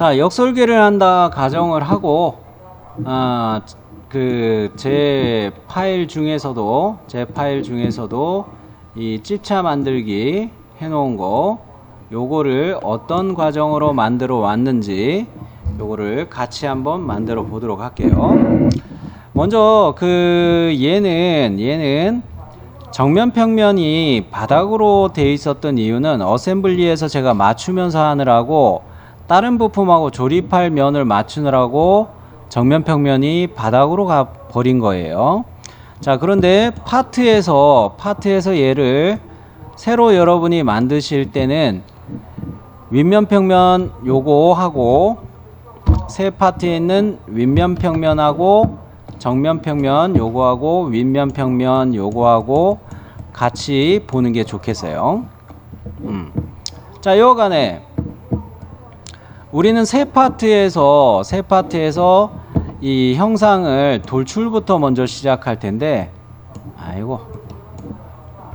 자, 역설계를 한다 가정을 하고 제 파일 중에서도 이 찝차 만들기 해놓은 거 요거를 어떤 과정으로 만들어 왔는지 요거를 같이 한번 만들어 보도록 할게요. 먼저 얘는 정면 평면이 바닥으로 되어 있었던 이유는 어셈블리에서 제가 맞추면서 하느라고 다른 부품하고 조립할 면을 맞추느라고 정면 평면이 바닥으로 가 버린 거예요. 자, 그런데 파트에서 얘를 새로 여러분이 만드실 때는 윗면 평면 요거 하고 새 파트에 있는 윗면 평면하고 정면 평면 요거하고 윗면 평면 요거하고 같이 보는 게 좋겠어요. 자, 여간에 우리는 새 파트에서 이 형상을 돌출부터 먼저 시작할 텐데, 아이고,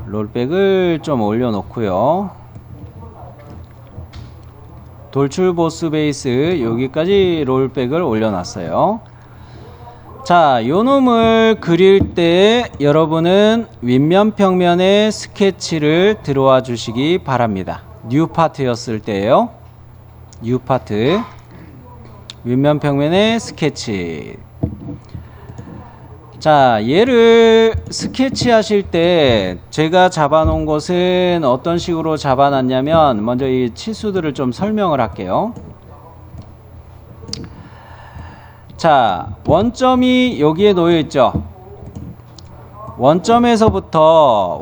롤백을 좀 올려 놓고요. 돌출 보스 베이스 여기까지 롤백을 올려 놨어요. 자, 요 놈을 그릴 때 여러분은 윗면 평면에 스케치를 들어와 주시기 바랍니다. 뉴 파트였을 때예요. 뉴 파트, 윗면 평면에 스케치. 자, 얘를 스케치 하실 때 제가 잡아 놓은 것은 어떤 식으로 잡아 놨냐면, 먼저 이 치수들을 좀 설명을 할게요. 자, 원점이 여기에 놓여 있죠. 원점에서부터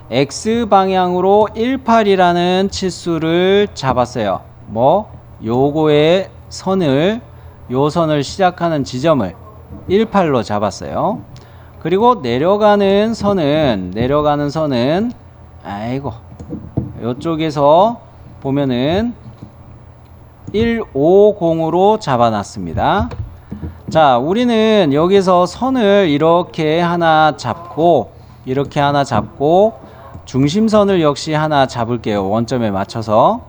X 방향으로 18이라는 치수를 잡았어요. 요거의 요 선을 시작하는 지점을 18로 잡았어요. 그리고 내려가는 선은 아이고, 요쪽에서 보면은 150으로 잡아놨습니다. 자, 우리는 여기서 선을 이렇게 하나 잡고 중심선을 역시 하나 잡을게요. 원점에 맞춰서.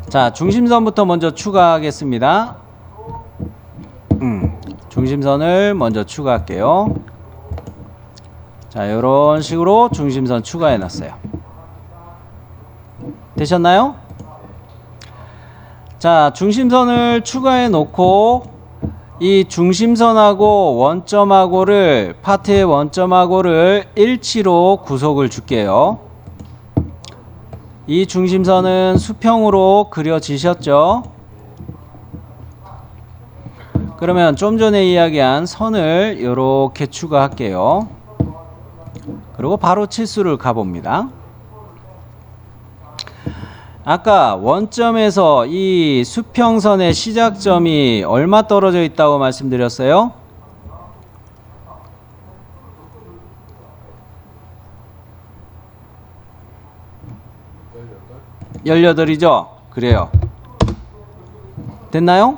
자, 중심선부터 먼저 추가하겠습니다. 중심선을 먼저 추가할게요. 자, 요런 식으로 중심선 추가해 놨어요. 되셨나요? 자, 중심선을 추가해 놓고 이 중심선하고 파트의 원점하고를 일치로 구속을 줄게요. 이 중심선은 수평으로 그려지셨죠? 그러면 좀 전에 이야기한 선을 이렇게 추가할게요. 그리고 바로 치수를 가봅니다. 아까 원점에서 이 수평선의 시작점이 얼마 떨어져 있다고 말씀드렸어요? 18이죠? 그래요. 됐나요?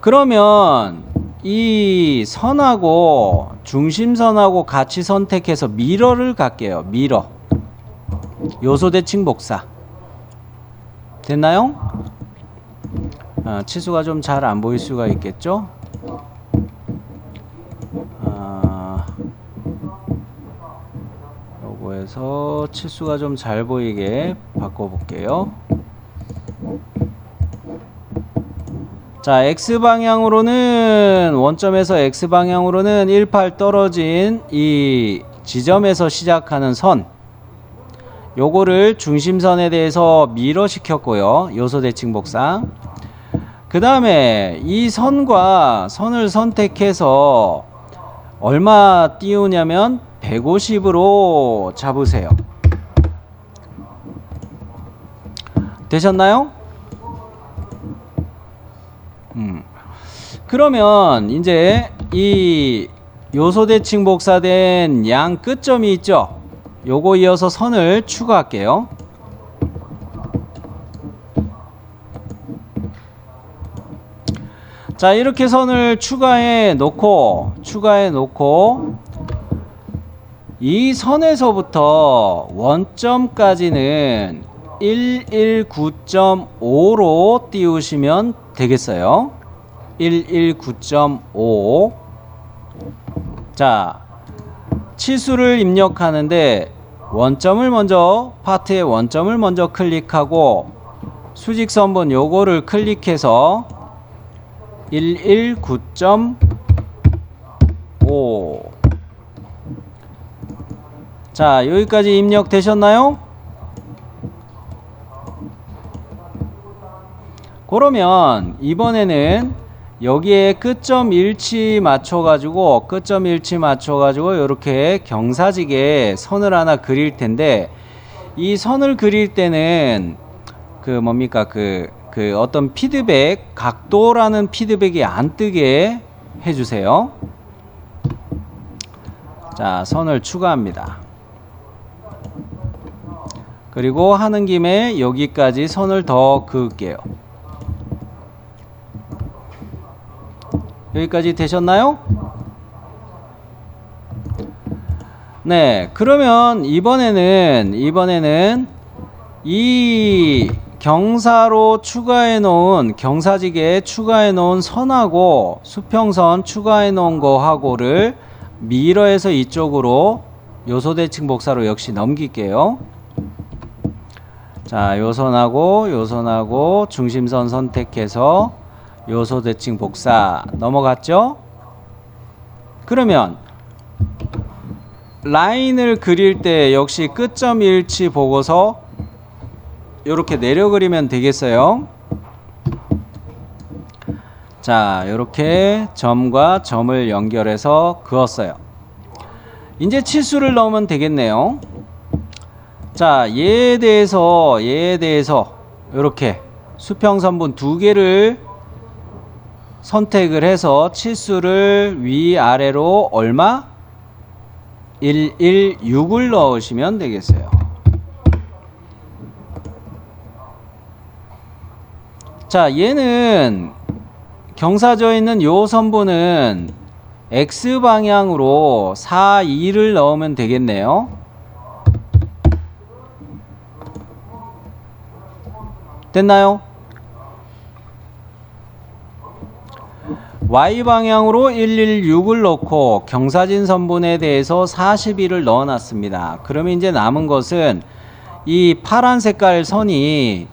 그러면 이 선하고 중심선하고 같이 선택해서 미러를 갈게요. 미러. 요소 대칭 복사. 됐나요? 치수가 좀 잘 안 보일 수가 있겠죠? 요거에서 치수가 좀 잘 보이게 바꿔볼게요. 자, X방향으로는 원점에서 X방향으로는 18 떨어진 이 지점에서 시작하는 선, 요거를 중심선에 대해서 미러 시켰고요. 요소 대칭 복사. 그 다음에 이 선과 선을 선택해서 얼마 띄우냐면 150으로 잡으세요. 되셨나요? 그러면 이제 이 요소 대칭 복사된 양 끝점이 있죠? 요거 이어서 선을 추가할게요. 자, 이렇게 선을 추가해 놓고 이 선에서부터 원점까지는 119.5로 띄우시면 되겠어요. 119.5. 자, 치수를 입력하는데 원점을 먼저, 파트의 원점을 먼저 클릭하고 수직선분 요거를 클릭해서 119.5. 자, 여기까지 입력되셨나요? 그러면 이번에는 여기에 끝점 일치 맞춰가지고 이렇게 경사지게 선을 하나 그릴 텐데, 이 선을 그릴 때는 어떤 피드백, 각도라는 피드백이 안 뜨게 해주세요. 자, 선을 추가합니다. 그리고 하는 김에 여기까지 선을 더 그을게요. 여기까지 되셨나요? 네, 그러면 이번에는 이 경사로 추가해 놓은, 경사지게 추가해 놓은 선하고 수평선 추가해 놓은 거하고를 미러에서 이쪽으로 요소대칭 복사로 역시 넘길게요. 자, 요선하고 중심선 선택해서 요소대칭 복사 넘어갔죠? 그러면 라인을 그릴 때 역시 끝점 일치 보고서 이렇게 내려 그리면 되겠어요. 자, 이렇게 점과 점을 연결해서 그었어요. 이제 치수를 넣으면 되겠네요. 자, 얘에 대해서 이렇게 수평선분 두 개를 선택을 해서 치수를 위아래로 얼마? 116을 넣으시면 되겠어요. 자, 얘는 경사져 있는 요 선분은 X방향으로 42를 넣으면 되겠네요. 됐나요? Y방향으로 116을 넣고 경사진 선분에 대해서 42를 넣어놨습니다. 그러면 이제 남은 것은 이 파란 색깔 선이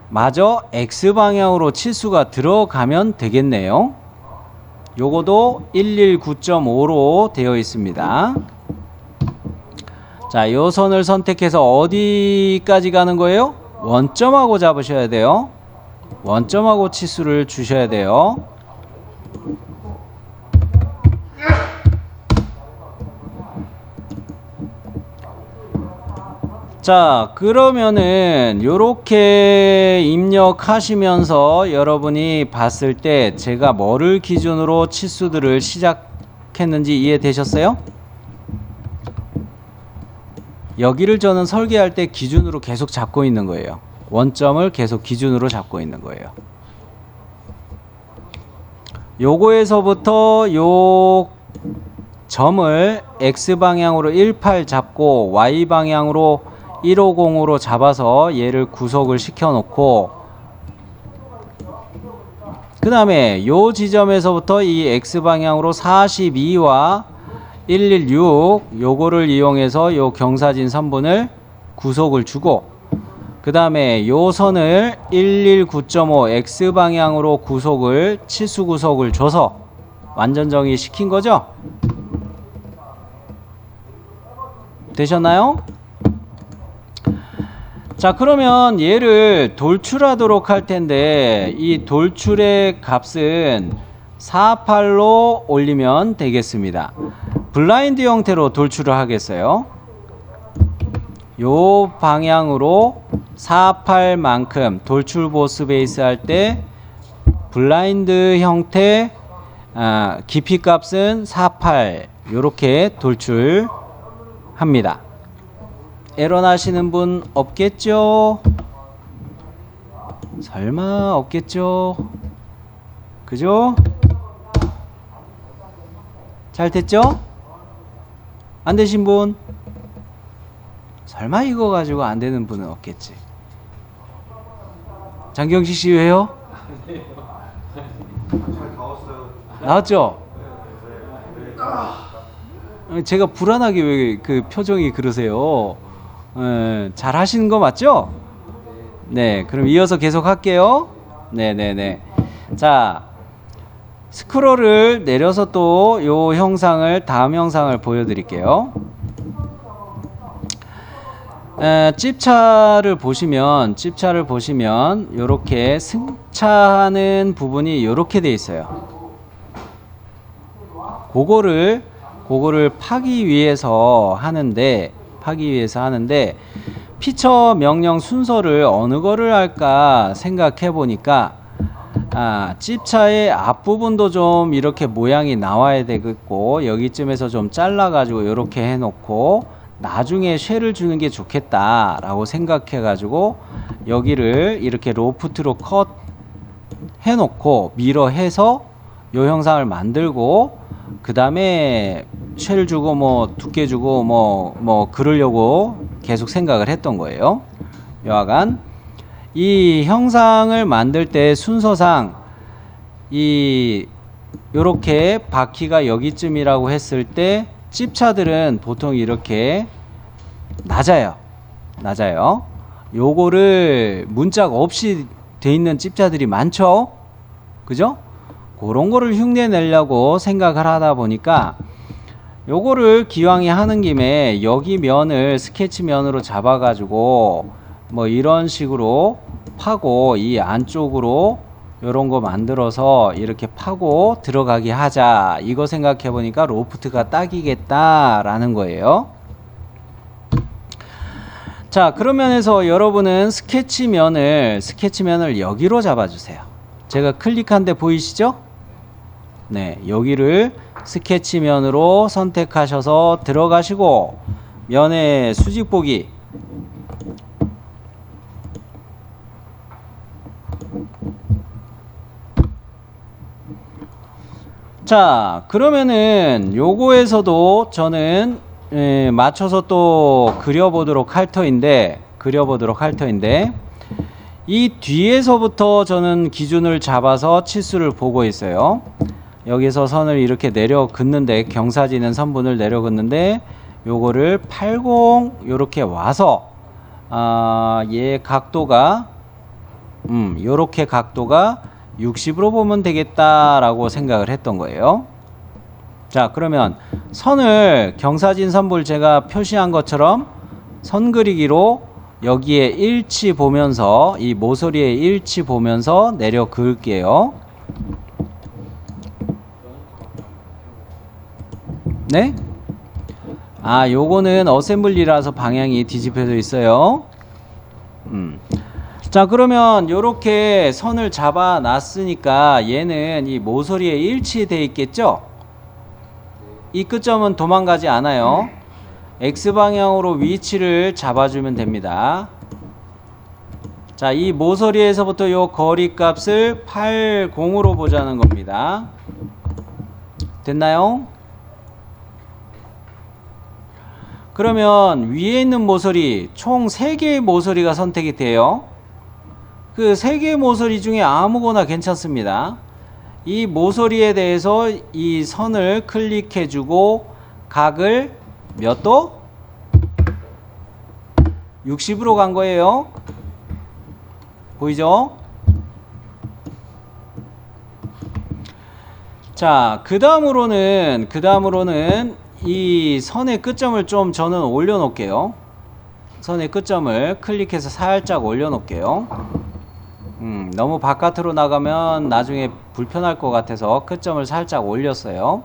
마저 X방향으로 치수가 들어가면 되겠네요. 요거도 119.5로 되어 있습니다. 자, 요 선을 선택해서 어디까지 가는 거예요? 원점하고 잡으셔야 돼요. 원점하고 치수를 주셔야 돼요. 자, 그러면은 요렇게 입력하시면서 여러분이 봤을 때 제가 뭐를 기준으로 치수들을 시작했는지 이해되셨어요? 여기를 저는 설계할 때 기준으로 계속 잡고 있는 거예요. 원점을 계속 기준으로 잡고 있는 거예요. 요거에서부터 요 점을 X방향으로 18 잡고 Y방향으로 150으로 잡아서 얘를 구속을 시켜 놓고, 그 다음에 요 지점에서부터 이 X방향으로 42와 116 요거를 이용해서 요 경사진 선분을 구속을 주고, 그 다음에 요 선을 119.5 X방향으로 구속을, 치수 구속을 줘서 완전 정의 시킨 거죠? 되셨나요? 자, 그러면 얘를 돌출하도록 할 텐데 이 돌출의 값은 48로 올리면 되겠습니다. 블라인드 형태로 돌출을 하겠어요. 요 방향으로 48만큼 돌출 보스 베이스 할 때 블라인드 형태 깊이 값은 48 요렇게 돌출합니다. 에러 나시는 분 없겠죠? 설마 없겠죠? 그죠? 잘 됐죠? 안 되신 분? 설마 이거 가지고 안 되는 분은 없겠지. 장경식 씨 왜요? 나왔죠? 제가 불안하게 왜 그 표정이 그러세요? 잘 하시는 거 맞죠? 네, 그럼 이어서 계속 할게요. 네네네. 자, 스크롤을 내려서 또 요 형상을, 다음 형상을 보여드릴게요. 찝차를 보시면 요렇게 승차하는 부분이 요렇게 돼 있어요. 그거를 파기 위해서 하는데 피처 명령 순서를 어느 거를 할까 생각해 보니까 찝차의 앞부분도 좀 이렇게 모양이 나와야 되겠고, 여기쯤에서 좀 잘라 가지고 이렇게 해 놓고 나중에 쉘을 주는 게 좋겠다 라고 생각해 가지고 여기를 이렇게 로프트로 컷 해 놓고 미러 해서 요 형상을 만들고, 그 다음에 쉘 주고 뭐 두께 주고 뭐 그러려고 계속 생각을 했던 거예요. 여하간 이 형상을 만들 때 순서상 요렇게 바퀴가 여기쯤이라고 했을 때 찝차들은 보통 이렇게 낮아요. 요거를 문짝 없이 돼 있는 찝차들이 많죠. 그죠? 그런 거를 흉내 내려고 생각을 하다 보니까 요거를 기왕에 하는 김에 여기 면을 스케치 면으로 잡아 가지고 뭐 이런 식으로 파고 이 안쪽으로 요런 거 만들어서 이렇게 파고 들어가게 하자, 이거 생각해 보니까 로프트가 딱이겠다 라는 거예요. 자, 그런 면에서 여러분은 스케치면을 여기로 잡아 주세요. 제가 클릭한 데 보이시죠? 네, 여기를 스케치면으로 선택하셔서 들어가시고 면의 수직 보기, 자, 그러면은 요거에서도 저는 맞춰서 또 그려보도록 할 터인데 이 뒤에서부터 저는 기준을 잡아서 치수를 보고 있어요. 여기서 선을 이렇게 내려 긋는데, 경사지는 선분을 내려 긋는데 요거를 80 요렇게 와서 얘 각도가 요렇게 각도가 60으로 보면 되겠다라고 생각을 했던 거예요. 자, 그러면 선을 경사진 선불 제가 표시한 것처럼 선 그리기로 여기에 일치 보면서, 이 모서리에 일치 보면서 내려 그을게요. 네? 요거는 어셈블리라서 방향이 뒤집혀져 있어요. 자, 그러면 요렇게 선을 잡아 놨으니까 얘는 이 모서리에 일치되어 있겠죠? 이 끝점은 도망가지 않아요. X방향으로 위치를 잡아주면 됩니다. 자, 이 모서리에서부터 요 거리 값을 80으로 보자는 겁니다. 됐나요? 그러면 위에 있는 모서리 총 3개의 모서리가 선택이 돼요. 그 3개의 모서리 중에 아무거나 괜찮습니다. 이 모서리에 대해서 이 선을 클릭해주고 각을 몇 도? 60으로 간 거예요. 보이죠? 자, 그 다음으로는 이 선의 끝점을 좀 저는 올려놓을게요. 선의 끝점을 클릭해서 살짝 올려놓을게요. 너무 바깥으로 나가면 나중에 불편할 것 같아서 끝점을 살짝 올렸어요.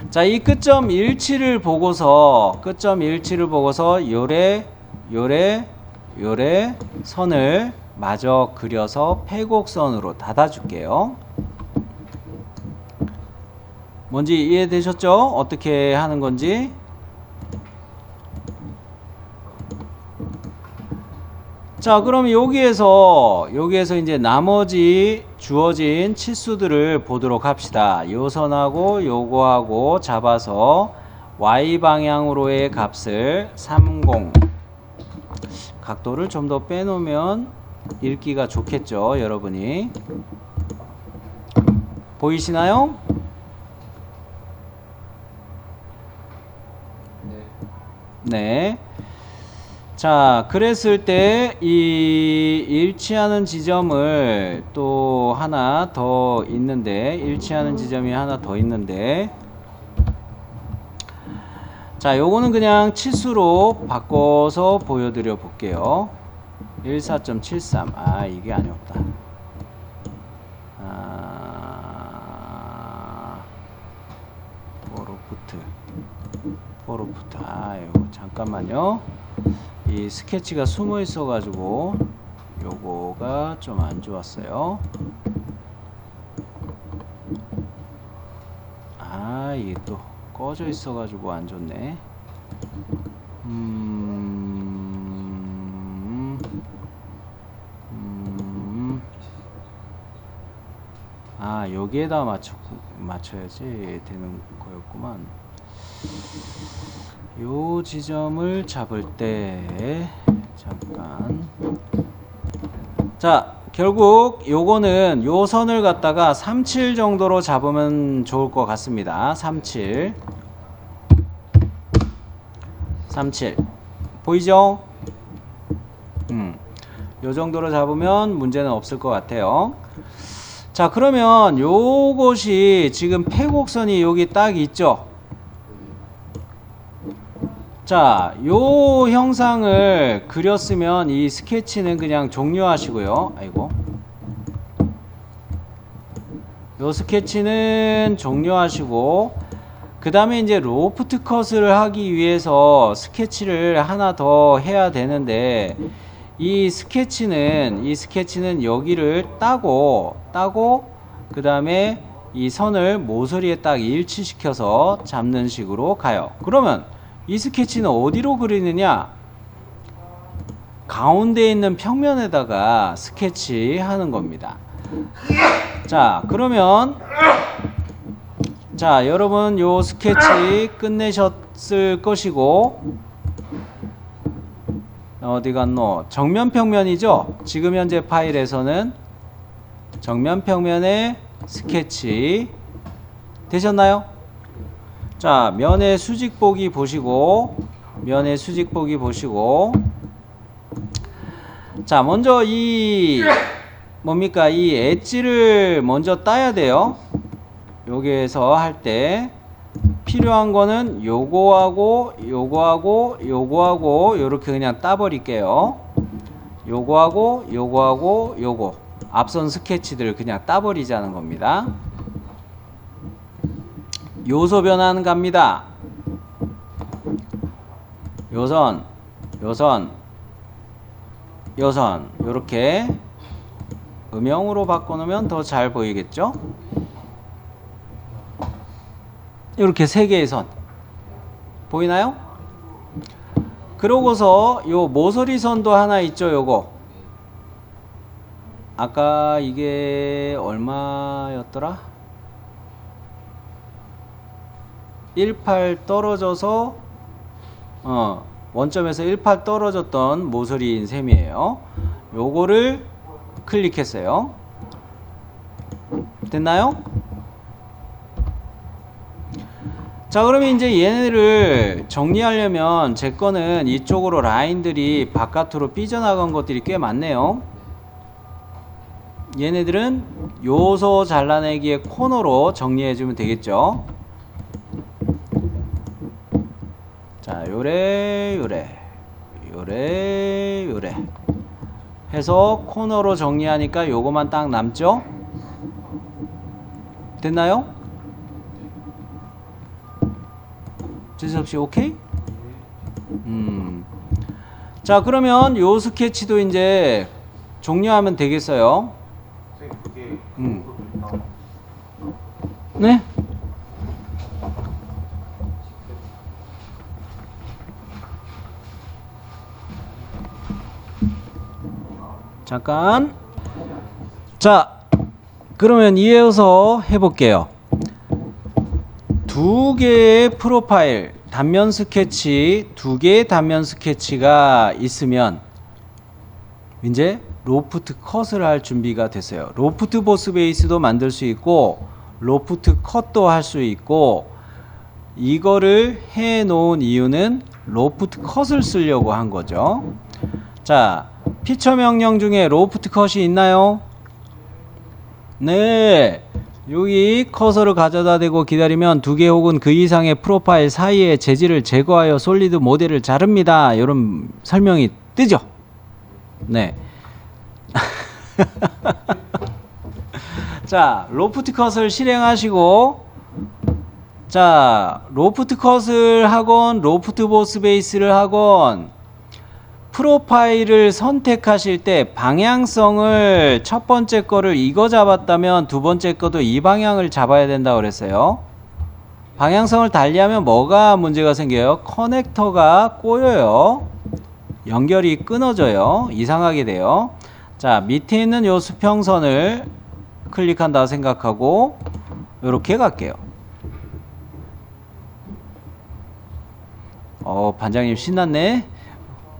자, 이 끝점 일치를 보고서 요래 선을 마저 그려서 패곡선으로 닫아줄게요. 뭔지 이해되셨죠? 어떻게 하는 건지. 자, 그럼 여기에서 이제 나머지 주어진 치수들을 보도록 합시다. 요 선하고 요거하고 잡아서 y 방향으로의 값을 30 각도를 좀 더 빼놓으면 읽기가 좋겠죠, 여러분이. 보이시나요? 네. 자, 그랬을 때 이 일치하는 지점을 또 하나 더 있는데, 일치하는 지점이 하나 더 있는데, 자, 요거는 그냥 치수로 바꿔서 보여드려 볼게요. 14.73. 아, 이게 아니었다. 포로프트. 아, 이거 잠깐만요. 이 스케치가 숨어 있어 가지고 요거가 좀 안 좋았어요. 아, 이게 또 꺼져 있어 가지고 안 좋네. 아, 여기에다 맞춰야지 되는 거였구만. 요 지점을 잡을 때 잠깐. 자, 결국 요거는 요 선을 갖다가 37 정도로 잡으면 좋을 것 같습니다. 37 보이죠? 요 정도로 잡으면 문제는 없을 것 같아요. 자, 그러면 요것이 지금 패곡선이 여기 딱 있죠? 자, 요 형상을 그렸으면 이 스케치는 그냥 종료하시고요. 아이고. 요 스케치는 종료하시고, 그 다음에 이제 로프트 컷을 하기 위해서 스케치를 하나 더 해야 되는데, 이 스케치는 여기를 따고, 그 다음에 이 선을 모서리에 딱 일치시켜서 잡는 식으로 가요. 그러면 이 스케치는 어디로 그리느냐? 가운데 있는 평면에다가 스케치 하는 겁니다. 자, 그러면 자, 여러분 요 스케치 끝내셨을 것이고, 어디 갔노? 정면 평면이죠? 지금 현재 파일에서는 정면 평면의 스케치 되셨나요? 자, 면의 수직 보기 보시고, 자, 먼저 이 뭡니까? 이 엣지를 먼저 따야 돼요. 여기에서 할 때 필요한 거는 요거하고 요렇게 그냥 따버릴게요. 요거 앞선 스케치들 그냥 따버리자는 겁니다. 요소 변환 갑니다. 요선 요렇게 음영으로 바꿔놓으면 더 잘 보이겠죠? 이렇게 세 개의 선 보이나요? 그러고서 요 모서리 선도 하나 있죠. 요거 아까 이게 얼마였더라? 18 떨어져서 원점에서 18 떨어졌던 모서리인 셈이에요. 요거를 클릭했어요. 됐나요? 자, 그러면 이제 얘네를 정리하려면 제 거는 이쪽으로 라인들이 바깥으로 삐져나간 것들이 꽤 많네요. 얘네들은 요소 잘라내기의 코너로 정리해주면 되겠죠. 자, 요래 해서 코너로 정리하니까 요거만 딱 남죠? 됐나요? 재수없이 오케이? 자, 그러면 요 스케치도 이제 종료하면 되겠어요. 네? 잠깐. 자, 그러면 이어서 해볼게요. 두 개의 프로파일, 단면 스케치, 두 개의 단면 스케치가 있으면 이제 로프트 컷을 할 준비가 됐어요. 로프트 보스 베이스도 만들 수 있고 로프트 컷도 할 수 있고, 이거를 해 놓은 이유는 로프트 컷을 쓰려고 한 거죠. 자, 피처 명령 중에 로프트 컷이 있나요? 네, 여기 커서를 가져다 대고 기다리면 두 개 혹은 그 이상의 프로파일 사이의 재질을 제거하여 솔리드 모델을 자릅니다. 이런 설명이 뜨죠. 네. 자, 로프트 컷을 실행하시고, 자, 로프트 컷을 하건 로프트 보스 베이스를 하건 프로파일을 선택하실 때 방향성을 첫 번째 거를 이거 잡았다면 두 번째 거도 이 방향을 잡아야 된다고 그랬어요. 방향성을 달리하면 뭐가 문제가 생겨요? 커넥터가 꼬여요. 연결이 끊어져요. 이상하게 돼요. 자, 밑에 있는 요 수평선을 클릭한다 생각하고 요렇게 갈게요. 반장님 신났네.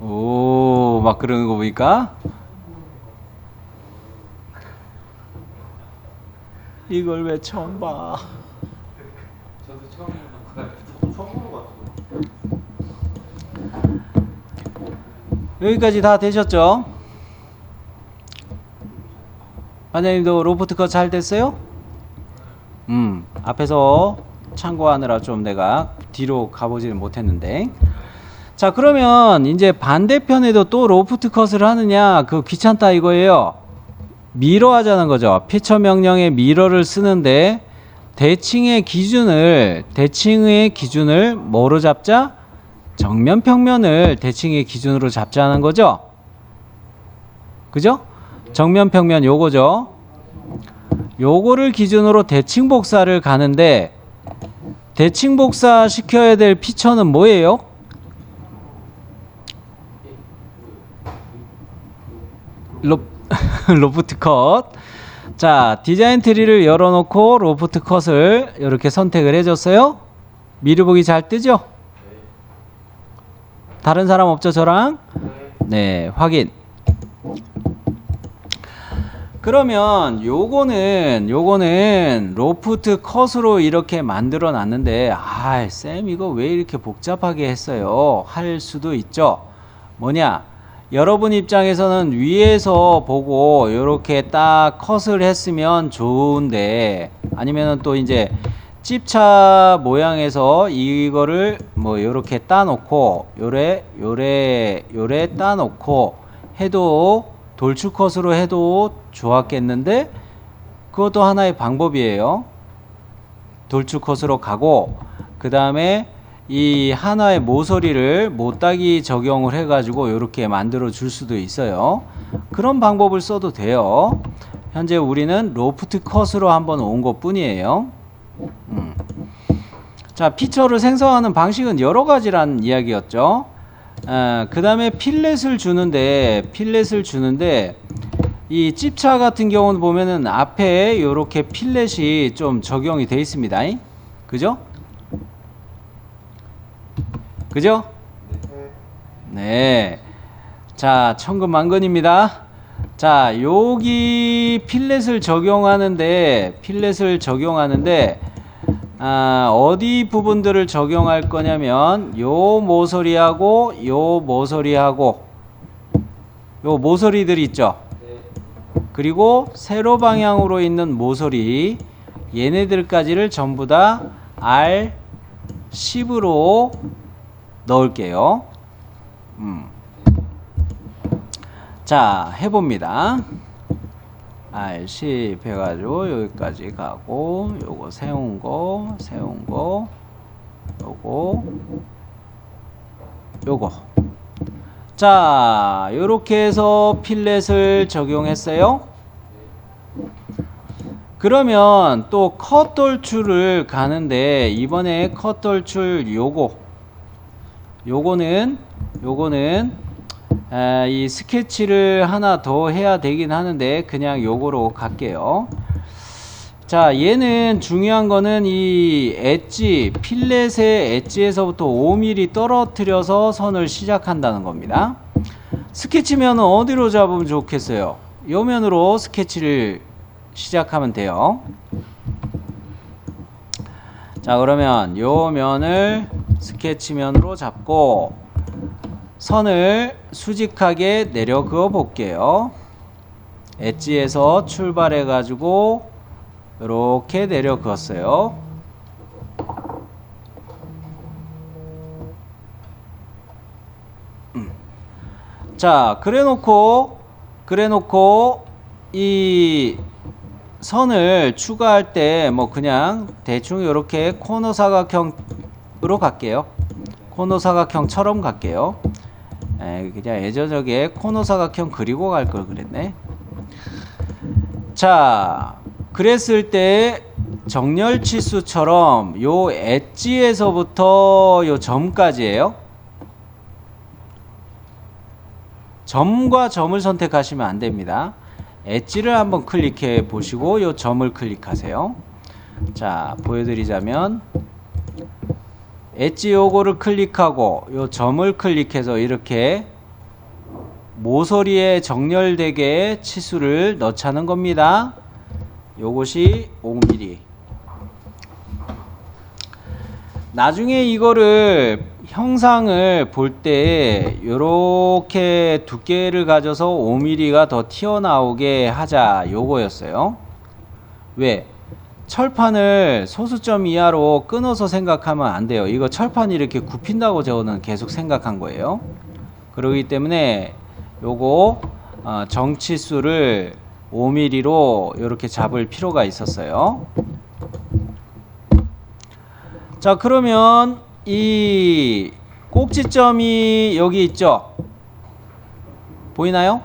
오, 막 그러는 거 보니까 이걸 왜 처음 봐? 저도 처음 보는 것 같아요. 여기까지 다 되셨죠? 반장님도 로프트 컷 잘 됐어요? 앞에서 참고하느라 좀 내가 뒤로 가보지는 못했는데. 자, 그러면 이제 반대편에도 또 로프트 컷을 하느냐, 그 귀찮다 이거예요. 미러 하자는 거죠. 피처 명령에 미러를 쓰는데 대칭의 기준을 뭐로 잡자? 정면 평면을 대칭의 기준으로 잡자는 거죠. 그죠? 정면 평면 요거죠. 요거를 기준으로 대칭 복사를 가는데, 대칭 복사 시켜야 될 피처는 뭐예요? 로프트 컷. 자, 디자인 트리를 열어놓고 로프트 컷을 이렇게 선택을 해줬어요. 미리 보기 잘 뜨죠? 다른 사람 없죠, 저랑? 네, 확인. 그러면 요거는 로프트 컷으로 이렇게 만들어 놨는데, 쌤 이거 왜 이렇게 복잡하게 했어요? 할 수도 있죠. 뭐냐, 여러분 입장에서는 위에서 보고 이렇게 딱 컷을 했으면 좋은데, 아니면은 또 이제 찝차 모양에서 이거를 뭐 이렇게 따놓고 요래 따놓고 해도, 돌출 컷으로 해도 좋았겠는데, 그것도 하나의 방법이에요. 돌출 컷으로 가고, 그 다음에 이 하나의 모서리를 못따기 적용을 해가지고 이렇게 만들어 줄 수도 있어요. 그런 방법을 써도 돼요. 현재 우리는 로프트 컷으로 한번 온 것 뿐이에요. 자, 피처를 생성하는 방식은 여러 가지란 이야기였죠. 그 다음에 필렛을 주는데 이 찝차 같은 경우는 보면은 앞에 이렇게 필렛이 좀 적용이 되어 있습니다. 그죠? 그죠? 네. 자, 천근만근입니다. 자, 여기 필렛을 적용하는데 어디 부분들을 적용할 거냐면 요 모서리하고 요 모서리들 있죠. 그리고 세로 방향으로 있는 모서리, 얘네들까지를 전부 다 R10으로 넣을게요. 자, 해봅니다. R10 해가지고 여기까지 가고, 요거 세운 거, 요거. 자, 요렇게 해서 필렛을 적용했어요. 그러면 또 컷 돌출을 가는데, 이번에 컷 돌출 요거는 이 스케치를 하나 더 해야 되긴 하는데 그냥 요거로 갈게요. 자, 얘는 중요한 거는 이 엣지, 필렛의 엣지에서부터 5mm 떨어뜨려서 선을 시작한다는 겁니다. 스케치면은 어디로 잡으면 좋겠어요? 요 면으로 스케치를 시작하면 돼요. 자, 그러면 요 면을 스케치면으로 잡고 선을 수직하게 내려 그어 볼게요. 엣지에서 출발해 가지고 이렇게 내려 그었어요. 자, 그래 놓고 이 선을 추가할 때 뭐 그냥 대충 이렇게 코너 사각형으로 갈게요. 코너 사각형처럼 갈게요. 그냥 예전적에 코너 사각형 그리고 갈 걸 그랬네. 자, 그랬을 때 정렬 치수처럼 요 엣지에서부터 요 점까지예요. 점과 점을 선택하시면 안 됩니다. 엣지를 한번 클릭해 보시고 요 점을 클릭하세요. 자, 보여드리자면 엣지 요거를 클릭하고 요 점을 클릭해서 이렇게 모서리에 정렬되게 치수를 넣자는 겁니다. 요것이 5mm. 나중에 이거를 형상을 볼 때 요렇게 두께를 가져서 5mm가 더 튀어나오게 하자 요거였어요. 왜? 철판을 소수점 이하로 끊어서 생각하면 안 돼요. 이거 철판이 이렇게 굽힌다고 저는 계속 생각한 거예요. 그러기 때문에 요거 정치수를 5mm로 이렇게 잡을 필요가 있었어요. 자, 그러면 이 꼭지점이 여기 있죠? 보이나요?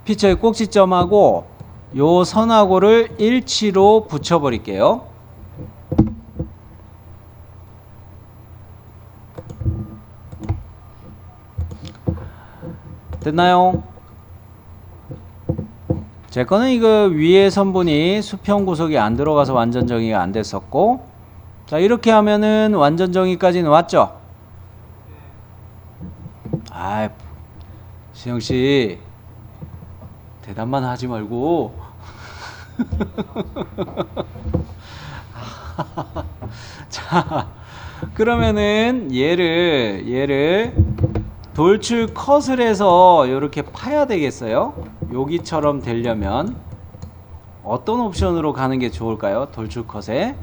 피처의 꼭지점하고 요 선하고를 일치로 붙여 버릴게요. 됐나요? 제 거는 이거 위에 선분이 수평 구석이 안 들어가서 완전 정의가 안 됐었고, 자, 이렇게 하면은 완전 정의까지는 왔죠? 아, 시영씨 대답만 하지 말고 자, 그러면은 얘를 돌출 컷을 해서 이렇게 파야 되겠어요. 여기처럼 되려면 어떤 옵션으로 가는 게 좋을까요? 돌출 컷에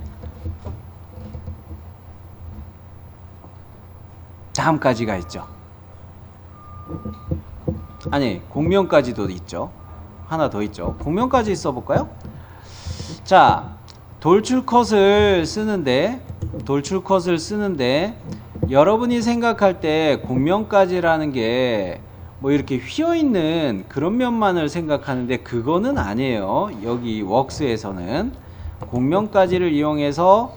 다음까지가 있죠. 아니, 공면까지도 있죠. 하나 더 있죠. 공면까지 써볼까요? 자, 돌출 컷을 쓰는데 여러분이 생각할 때 공면까지라는 게 뭐 이렇게 휘어있는 그런 면만을 생각하는데 그거는 아니에요. 여기 웍스에서는 공면까지를 이용해서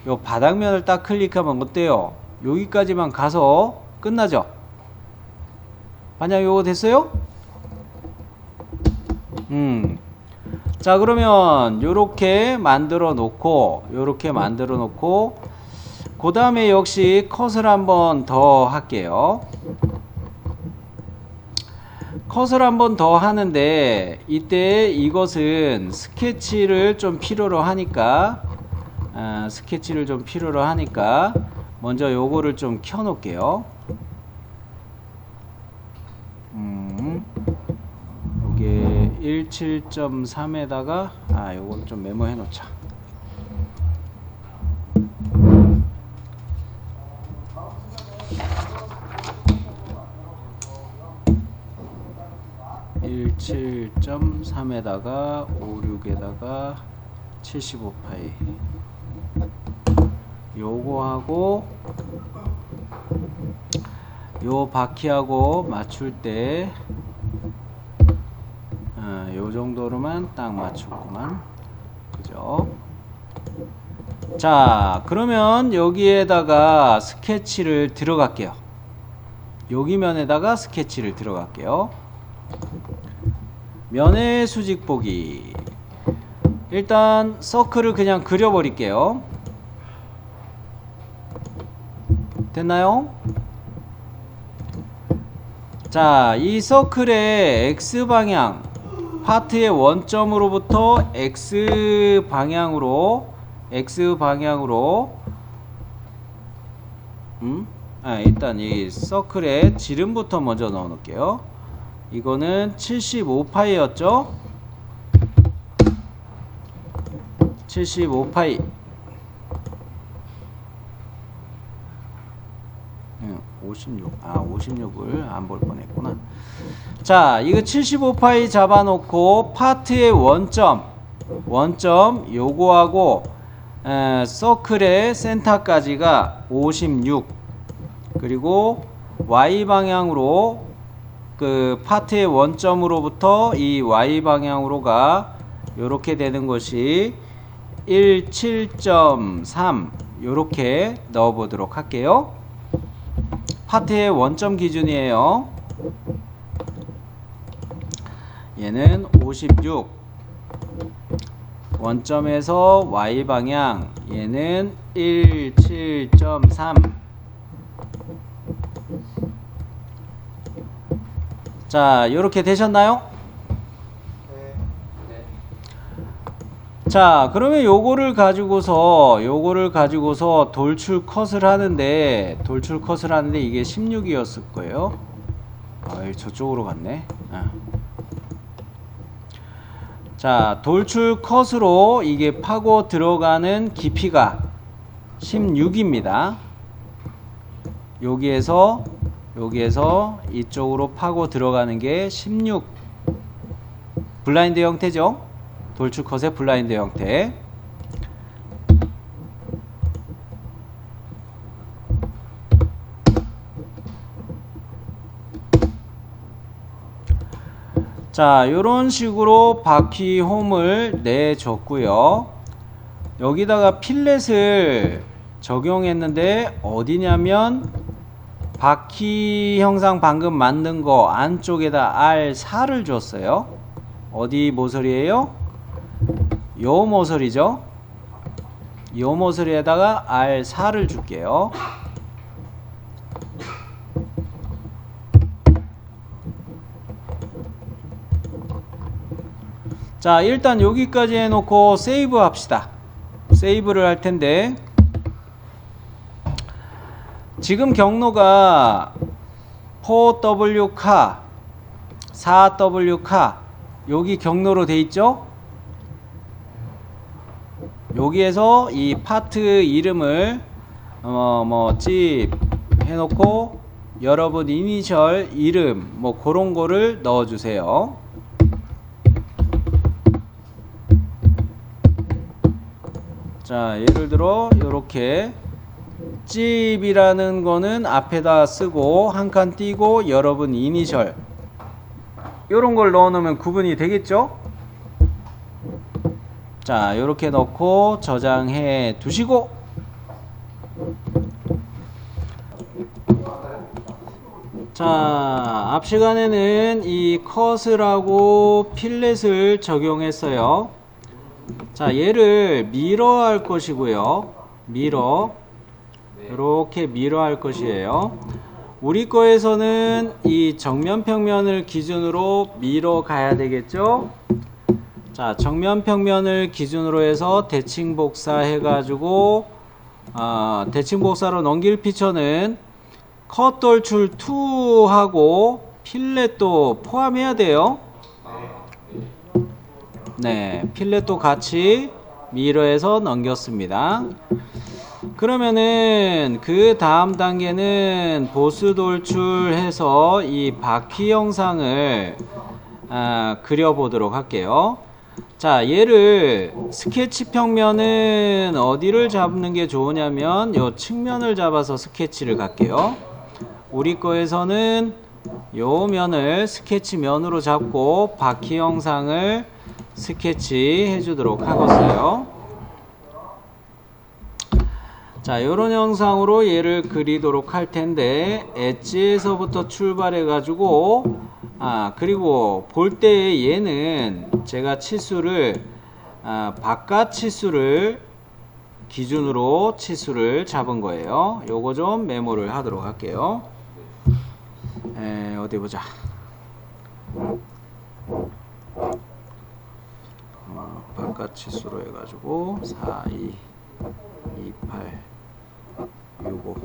요 바닥면을 딱 클릭하면 어때요? 여기까지만 가서 끝나죠? 만약 요거 됐어요? 자, 그러면 요렇게 만들어 놓고 그 다음에 역시 컷을 한번 더 할게요. 컷을 한번 더 하는데 이때 이것은 스케치를 좀 필요로 하니까 먼저 요거를 좀 켜 놓을게요. 요게 17.3에다가 요건 좀 메모해 놓자. (17.3에다가) 56에다가 75파이 요거하고 요 바퀴하고 맞출 때 요 정도로만 딱 맞췄구만. 그죠? 자, 그러면 여기에다가 스케치를 들어갈게요. 여기 면에다가 스케치를 들어갈게요. 면의 수직 보기. 일단 서클을 그냥 그려버릴게요. 됐나요? 자, 이 서클의 X방향, 파트의 원점으로부터 X방향으로 일단 이 서클의 지름부터 먼저 넣어 놓을게요. 이거는 75파이였죠? 75파이 56을 안 볼 뻔했구나. 자, 이거 75파이 잡아놓고 파트의 원점 요거하고 서클의 센터까지가 56, 그리고 Y 방향으로 그 파트의 원점으로부터 이 Y 방향으로가 요렇게 되는 것이 17.3 요렇게 넣어 보도록 할게요. 파트의 원점 기준이에요. 얘는 56, 원점에서 Y방향 얘는 17.3. 자, 요렇게 되셨나요? 네. 자, 그러면 요거를 가지고서 돌출 컷을 하는데 이게 16이었을 거예요. 저쪽으로 갔네. 자, 돌출 컷으로 이게 파고 들어가는 깊이가 16입니다. 여기에서 이쪽으로 파고 들어가는 게 16 블라인드 형태죠. 돌출 컷의 블라인드 형태. 자, 요런 식으로 바퀴 홈을 내줬고요. 여기다가 필렛을 적용했는데 어디냐면 바퀴 형상 방금 만든 거 안쪽에다 R4를 줬어요. 어디 모서리에요? 요 모서리죠. 요 모서리에다가 R4를 줄게요. 자, 일단 여기까지 해놓고 세이브 합시다. 세이브를 할 텐데 지금 경로가 4W 카, 4W 카 여기 경로로 돼 있죠? 여기에서 이 파트 이름을 집 해놓고 여러분 이니셜 이름 그런 거를 넣어 주세요. 자, 예를 들어 요렇게 집이라는 거는 앞에다 쓰고 한 칸 띄고 여러분 이니셜 요런 걸 넣어 놓으면 구분이 되겠죠? 자, 요렇게 넣고 저장해 두시고 자, 앞 시간에는 이 컷을 하고 필렛을 적용했어요. 자, 얘를 미러 할 것이고요. 미러 이렇게 미러 할 것이에요. 우리 거에서는 이 정면 평면을 기준으로 미러 가야 되겠죠. 자, 정면 평면을 기준으로 해서 대칭 복사 해가지고 대칭 복사로 넘길 피처는 컷 돌출 2하고 필렛도 포함해야 돼요. 네, 필렛도 같이 미러에서 넘겼습니다. 그러면은 그 다음 단계는 보스 돌출해서 이 바퀴 형상을 그려 보도록 할게요. 자, 얘를 스케치 평면은 어디를 잡는 게 좋으냐면 요 측면을 잡아서 스케치를 갈게요. 우리 거에서는 요 면을 스케치 면으로 잡고 바퀴 형상을 스케치 해주도록 하겠어요. 자, 요런 형상으로 얘를 그리도록 할 텐데 엣지에서부터 출발해 가지고 그리고 볼 때 얘는 제가 치수를 바깥 치수를 기준으로 치수를 잡은 거예요. 요거 좀 메모를 하도록 할게요. 어디 보자. 바깥 치수로 해가지고 4, 2, 2, 8, 6, 5.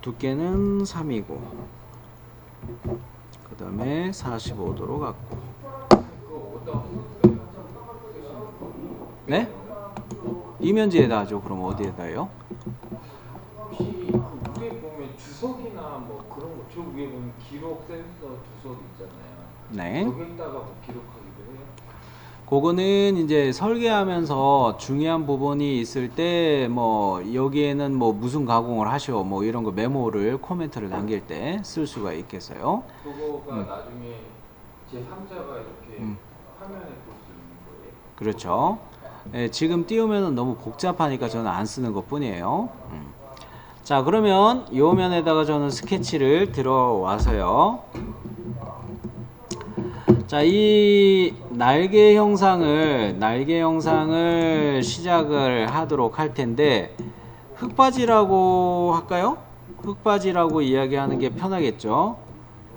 두께는 3이고, 그 다음에 45도로 갖고. 네? 이면지에다 하죠. 그럼 어디에다 해요? 혹시 그 위에 보면 주석이나 뭐 그런 거, 저 위에 보면 기록 센서 주석 있잖아요. 네. 거기다가 뭐 기록하기도 해요? 그거는 이제 설계하면서 중요한 부분이 있을 때 뭐 여기에는 뭐 무슨 가공을 하셔 뭐 이런 거 메모를 코멘트를 남길 때 쓸 수가 있겠어요. 그거가 나중에 제3자가 이렇게 화면에 볼 수 있는 거예요? 그렇죠. 지금 띄우면 너무 복잡하니까 저는 안 쓰는 것 뿐이에요. 자, 그러면 이 면에다가 저는 스케치를 들어와서요. 자, 이 날개 형상을 시작을 하도록 할 텐데, 흙바지라고 할까요? 흙바지라고 이야기하는 게 편하겠죠.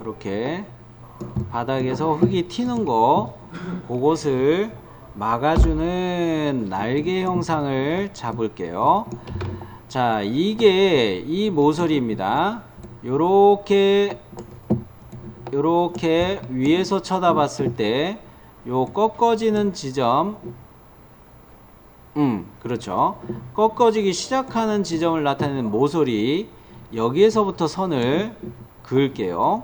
이렇게 바닥에서 흙이 튀는 거, 그것을 막아주는 날개 형상을 잡을게요. 자, 이게 이 모서리입니다. 요렇게 위에서 쳐다봤을 때 요 꺾어지는 지점, 그렇죠. 꺾어지기 시작하는 지점을 나타내는 모서리, 여기에서부터 선을 그을게요.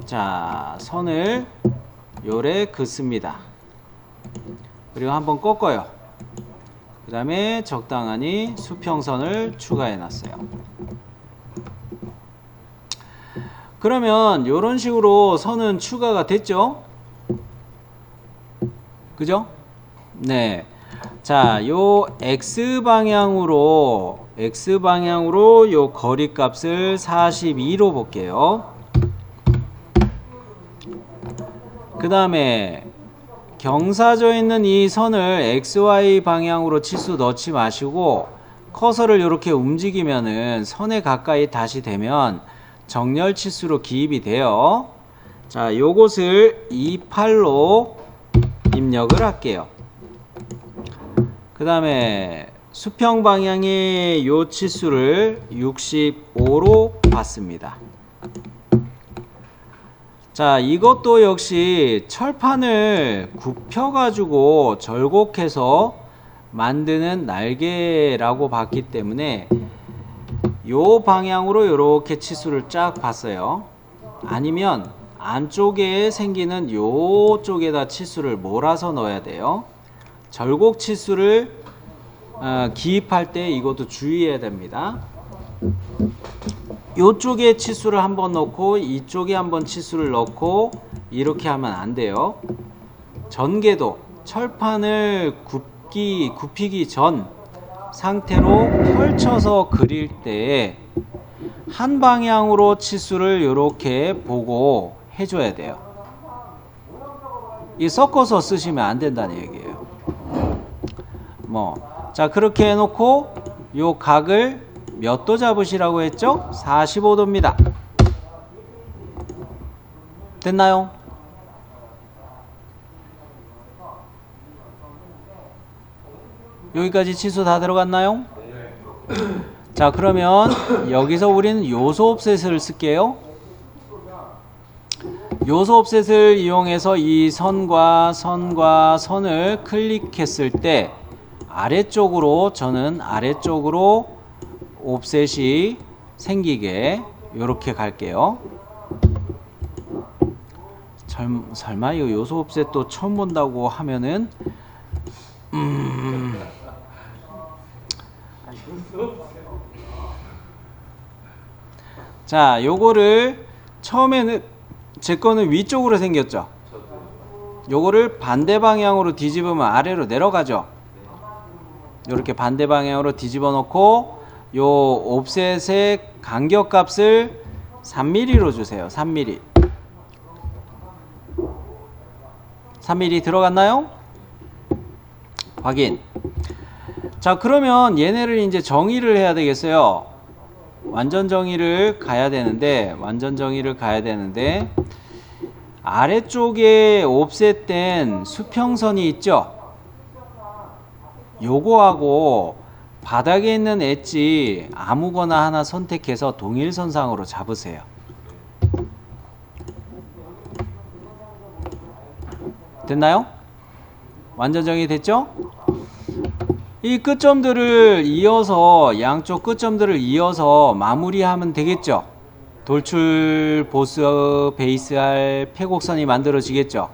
자, 선을 요래 긋습니다. 그리고 한번 꺾어요. 그 다음에 적당하니 수평선을 추가해 놨어요. 그러면 요런 식으로 선은 추가가 됐죠? 그죠? 네. 자, 요 X방향으로 요 거리값을 42로 볼게요. 그 다음에 경사져 있는 이 선을 XY 방향으로 치수 넣지 마시고 커서를 이렇게 움직이면은 선에 가까이 다시 되면 정렬 치수로 기입이 돼요. 자, 요것을 28로 입력을 할게요. 그 다음에 수평 방향의 요 치수를 65로 받습니다. 자, 이것도 역시 철판을 굽혀가지고 절곡해서 만드는 날개라고 봤기 때문에 요 방향으로 이렇게 치수를 쫙 봤어요. 아니면 안쪽에 생기는 요 쪽에다 치수를 몰아서 넣어야 돼요. 절곡 치수를 기입할 때 이것도 주의해야 됩니다. 요쪽에 치수를 한번 넣고 이쪽에 한번 치수를 넣고 이렇게 하면 안 돼요. 전개도 철판을 굽히기 전 상태로 펼쳐서 그릴 때 한 방향으로 치수를 이렇게 보고 해줘야 돼요. 이 섞어서 쓰시면 안 된다는 얘기예요. 자, 그렇게 해놓고 요 각을 몇 도 잡으시라고 했죠? 45도입니다. 됐나요? 여기까지 치수 다 들어갔나요? 자, 그러면 여기서 우리는 요소 옵셋을 쓸게요. 요소 옵셋을 이용해서 이 선과 선을 클릭했을 때 저는 아래쪽으로 옵셋이 생기게 이렇게 갈게요. 설마 이 요소 옵셋도 처음 본다고 하면은 자, 요거를 처음에는 제 거는 위쪽으로 생겼죠. 요거를 반대 방향으로 뒤집으면 아래로 내려가죠. 이렇게 반대 방향으로 뒤집어 놓고 요 옵셋의 간격값을 3mm로 주세요. 3mm. 3mm 들어갔나요? 확인. 자, 그러면 얘네를 이제 정의를 해야 되겠어요. 완전 정의를 가야 되는데 아래쪽에 옵셋된 수평선이 있죠. 요거하고 바닥에 있는 엣지 아무거나 하나 선택해서 동일선상으로 잡으세요. 됐나요? 완전 정의됐죠? 이 끝점들을 이어서 양쪽 끝점들을 이어서 마무리하면 되겠죠. 돌출 보스 베이스할 폐곡선이 만들어지겠죠.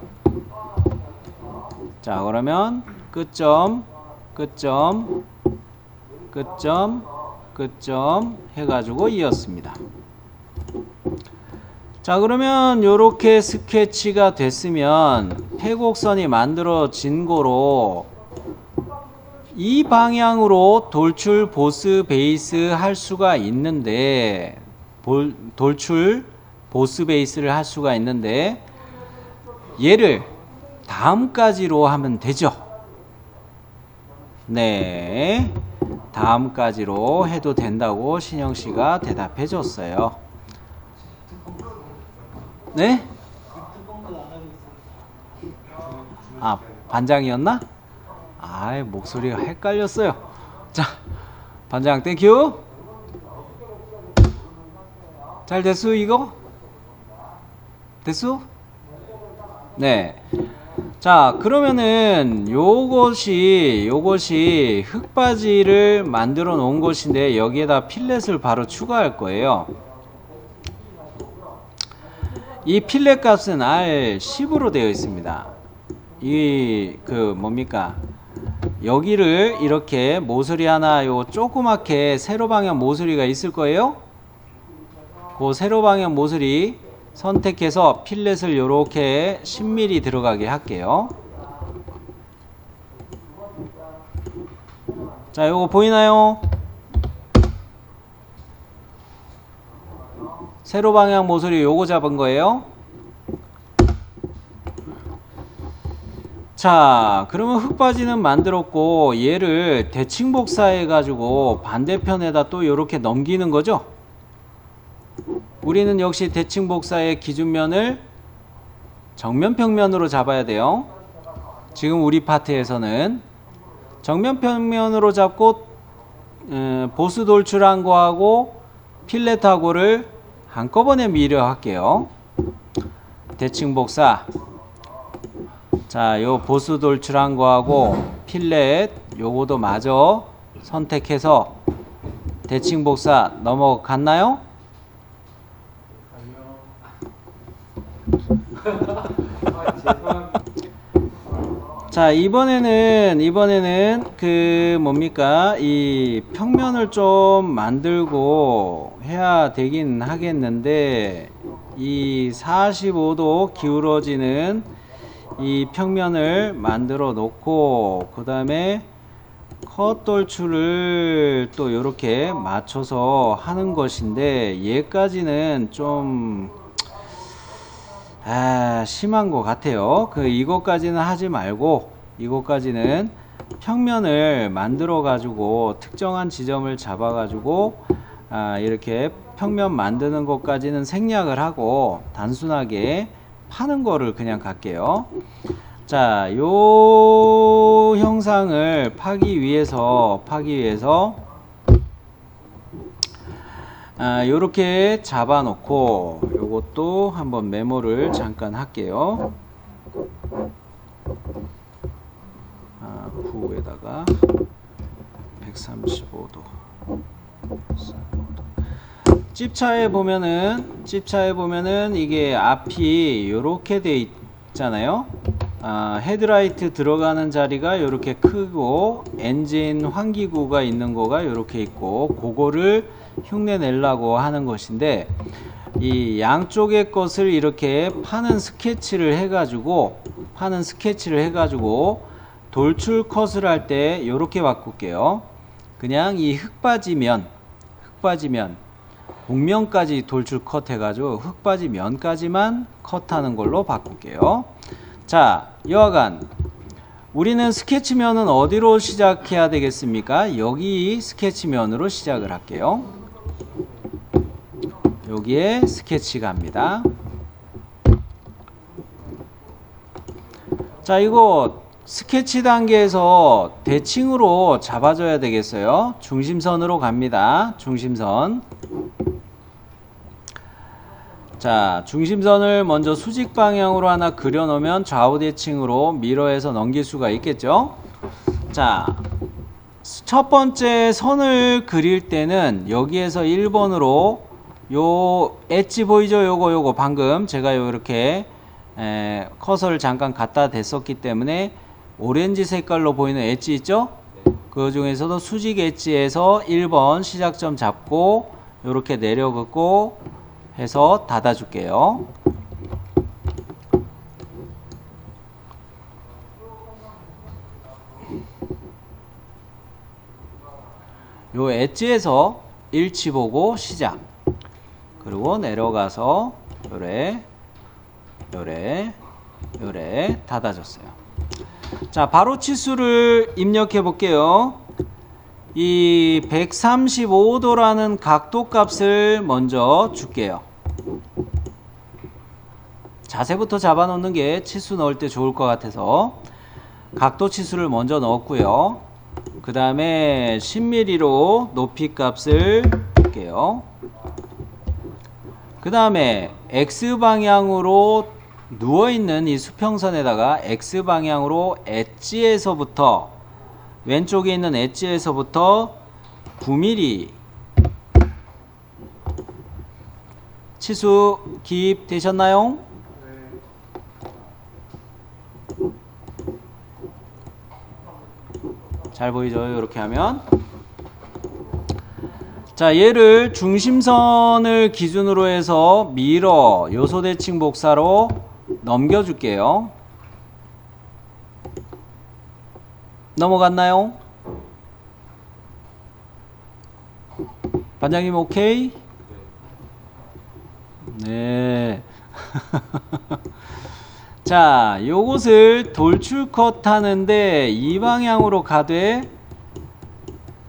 자, 그러면 끝점 해가지고 이었습니다. 자, 그러면 요렇게 스케치가 됐으면 폐곡선이 만들어진 거로 이 방향으로 돌출 보스 베이스 할 수가 있는데 돌출 보스 베이스를 할 수가 있는데 얘를 다음까지로 하면 되죠. 네, 다음까지로 해도 된다고 신영씨가 대답해 줬어요. 네? 아, 반장이었나? 아이, 목소리가 헷갈렸어요. 자, 반장 땡큐. 잘 됐수 이거? 됐수? 네. 자, 그러면은 요것이 흙바지를 만들어 놓은 것인데 여기에다 필렛을 바로 추가할 거예요. 이 필렛 값은 R10으로 되어 있습니다. 뭡니까? 여기를 이렇게 모서리 하나 요 조그맣게 세로 방향 모서리가 있을 거예요. 그 세로 방향 모서리 선택해서 필렛을 요렇게 10mm 들어가게 할게요. 자, 요거 보이나요? 세로 방향 모서리 요거 잡은 거예요. 자, 그러면 흙바지는 만들었고 얘를 대칭복사해 가지고 반대편에다 또 이렇게 넘기는 거죠. 우리는 역시 대칭복사의 기준면을 정면 평면으로 잡아야 돼요. 지금 우리 파트에서는 정면 평면으로 잡고 보스 돌출한 거하고 필렛하고를 한꺼번에 미려 할게요. 대칭복사. 자, 요 보스 돌출한 거하고 필렛 요거도 마저 선택해서 대칭복사 넘어갔나요? 자, 이번에는 이 평면을 좀 만들고 해야 되긴 하겠는데 이 45도 기울어지는 이 평면을 만들어 놓고 그 다음에 컷 돌출을 또 이렇게 맞춰서 하는 것인데 얘까지는 좀 심한 것 같아요. 이것까지는 하지 말고 이것까지는 평면을 만들어 가지고 특정한 지점을 잡아 가지고 이렇게 평면 만드는 것까지는 생략을 하고 단순하게 파는 거를 그냥 갈게요. 자, 요 형상을 파기 위해서 요렇게 잡아 놓고 요것도 한번 메모를 잠깐 할게요. 9에다가 135도 찝차에 보면은 이게 앞이 요렇게 돼 있잖아요. 헤드라이트 들어가는 자리가 요렇게 크고 엔진 환기구가 있는 거가 요렇게 있고 그거를 흉내 내려고 하는 것인데 이 양쪽의 것을 이렇게 파는 스케치를 해가지고 돌출 컷을 할 때 요렇게 바꿀게요. 그냥 이 흙바지면 곡면까지 돌출 컷 해가지고 흙바지 면까지만 컷하는 걸로 바꿀게요. 자, 여하간 우리는 스케치면은 어디로 시작해야 되겠습니까? 여기 스케치면으로 시작을 할게요. 여기에 스케치 갑니다. 자, 이거 스케치 단계에서 대칭으로 잡아줘야 되겠어요. 중심선으로 갑니다. 중심선. 자, 중심선을 먼저 수직 방향으로 하나 그려놓으면 좌우 대칭으로 미러에서 넘길 수가 있겠죠. 자, 첫 번째 선을 그릴 때는 여기에서 1번으로 요 엣지 보이죠? 요거 방금 제가 이렇게 커서를 잠깐 갖다 댔었기 때문에 오렌지 색깔로 보이는 엣지 있죠? 그 중에서도 수직 엣지에서 1번 시작점 잡고 이렇게 내려긋고 해서 닫아 줄게요. 요 엣지에서 일치 보고 시작. 그리고 내려가서 요래 닫아줬어요. 자, 바로 치수를 입력해 볼게요. 이 135도라는 각도 값을 먼저 줄게요. 자세부터 잡아 놓는 게 치수 넣을 때 좋을 것 같아서 각도 치수를 먼저 넣었고요. 그 다음에 10mm로 높이 값을 줄게요. 그 다음에 X방향으로 누워있는 이 수평선에다가 X방향으로 엣지에서부터 왼쪽에 있는 엣지에서부터 9mm 치수 기입 되셨나요? 잘 보이죠? 이렇게 하면. 자, 얘를 중심선을 기준으로 해서 미러 요소 대칭 복사로 넘겨줄게요. 넘어갔나요? 반장님 오케이? 네. 자, 요것을 돌출컷 하는데 이 방향으로 가되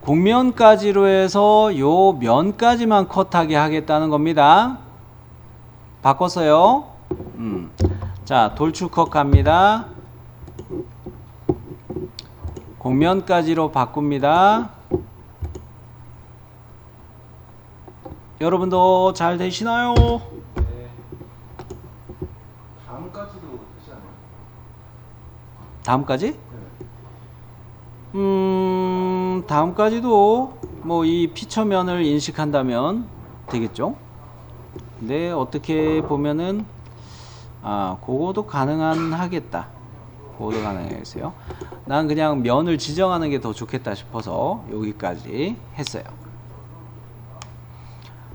곡면까지로 해서 요 면까지만 컷하게 하겠다는 겁니다. 바꿨어요. 자, 돌출컷 갑니다. 곡면까지로 바꿉니다. 여러분도 잘 되시나요? 네. 다음까지도 되지 않아요? 다음까지? 네. 다음까지도 뭐 이 피처면을 인식한다면 되겠죠? 근데 어떻게 보면은 그거도 가능한 하겠다. 그거도 가능하겠어요. 난 그냥 면을 지정하는 게 더 좋겠다 싶어서 여기까지 했어요.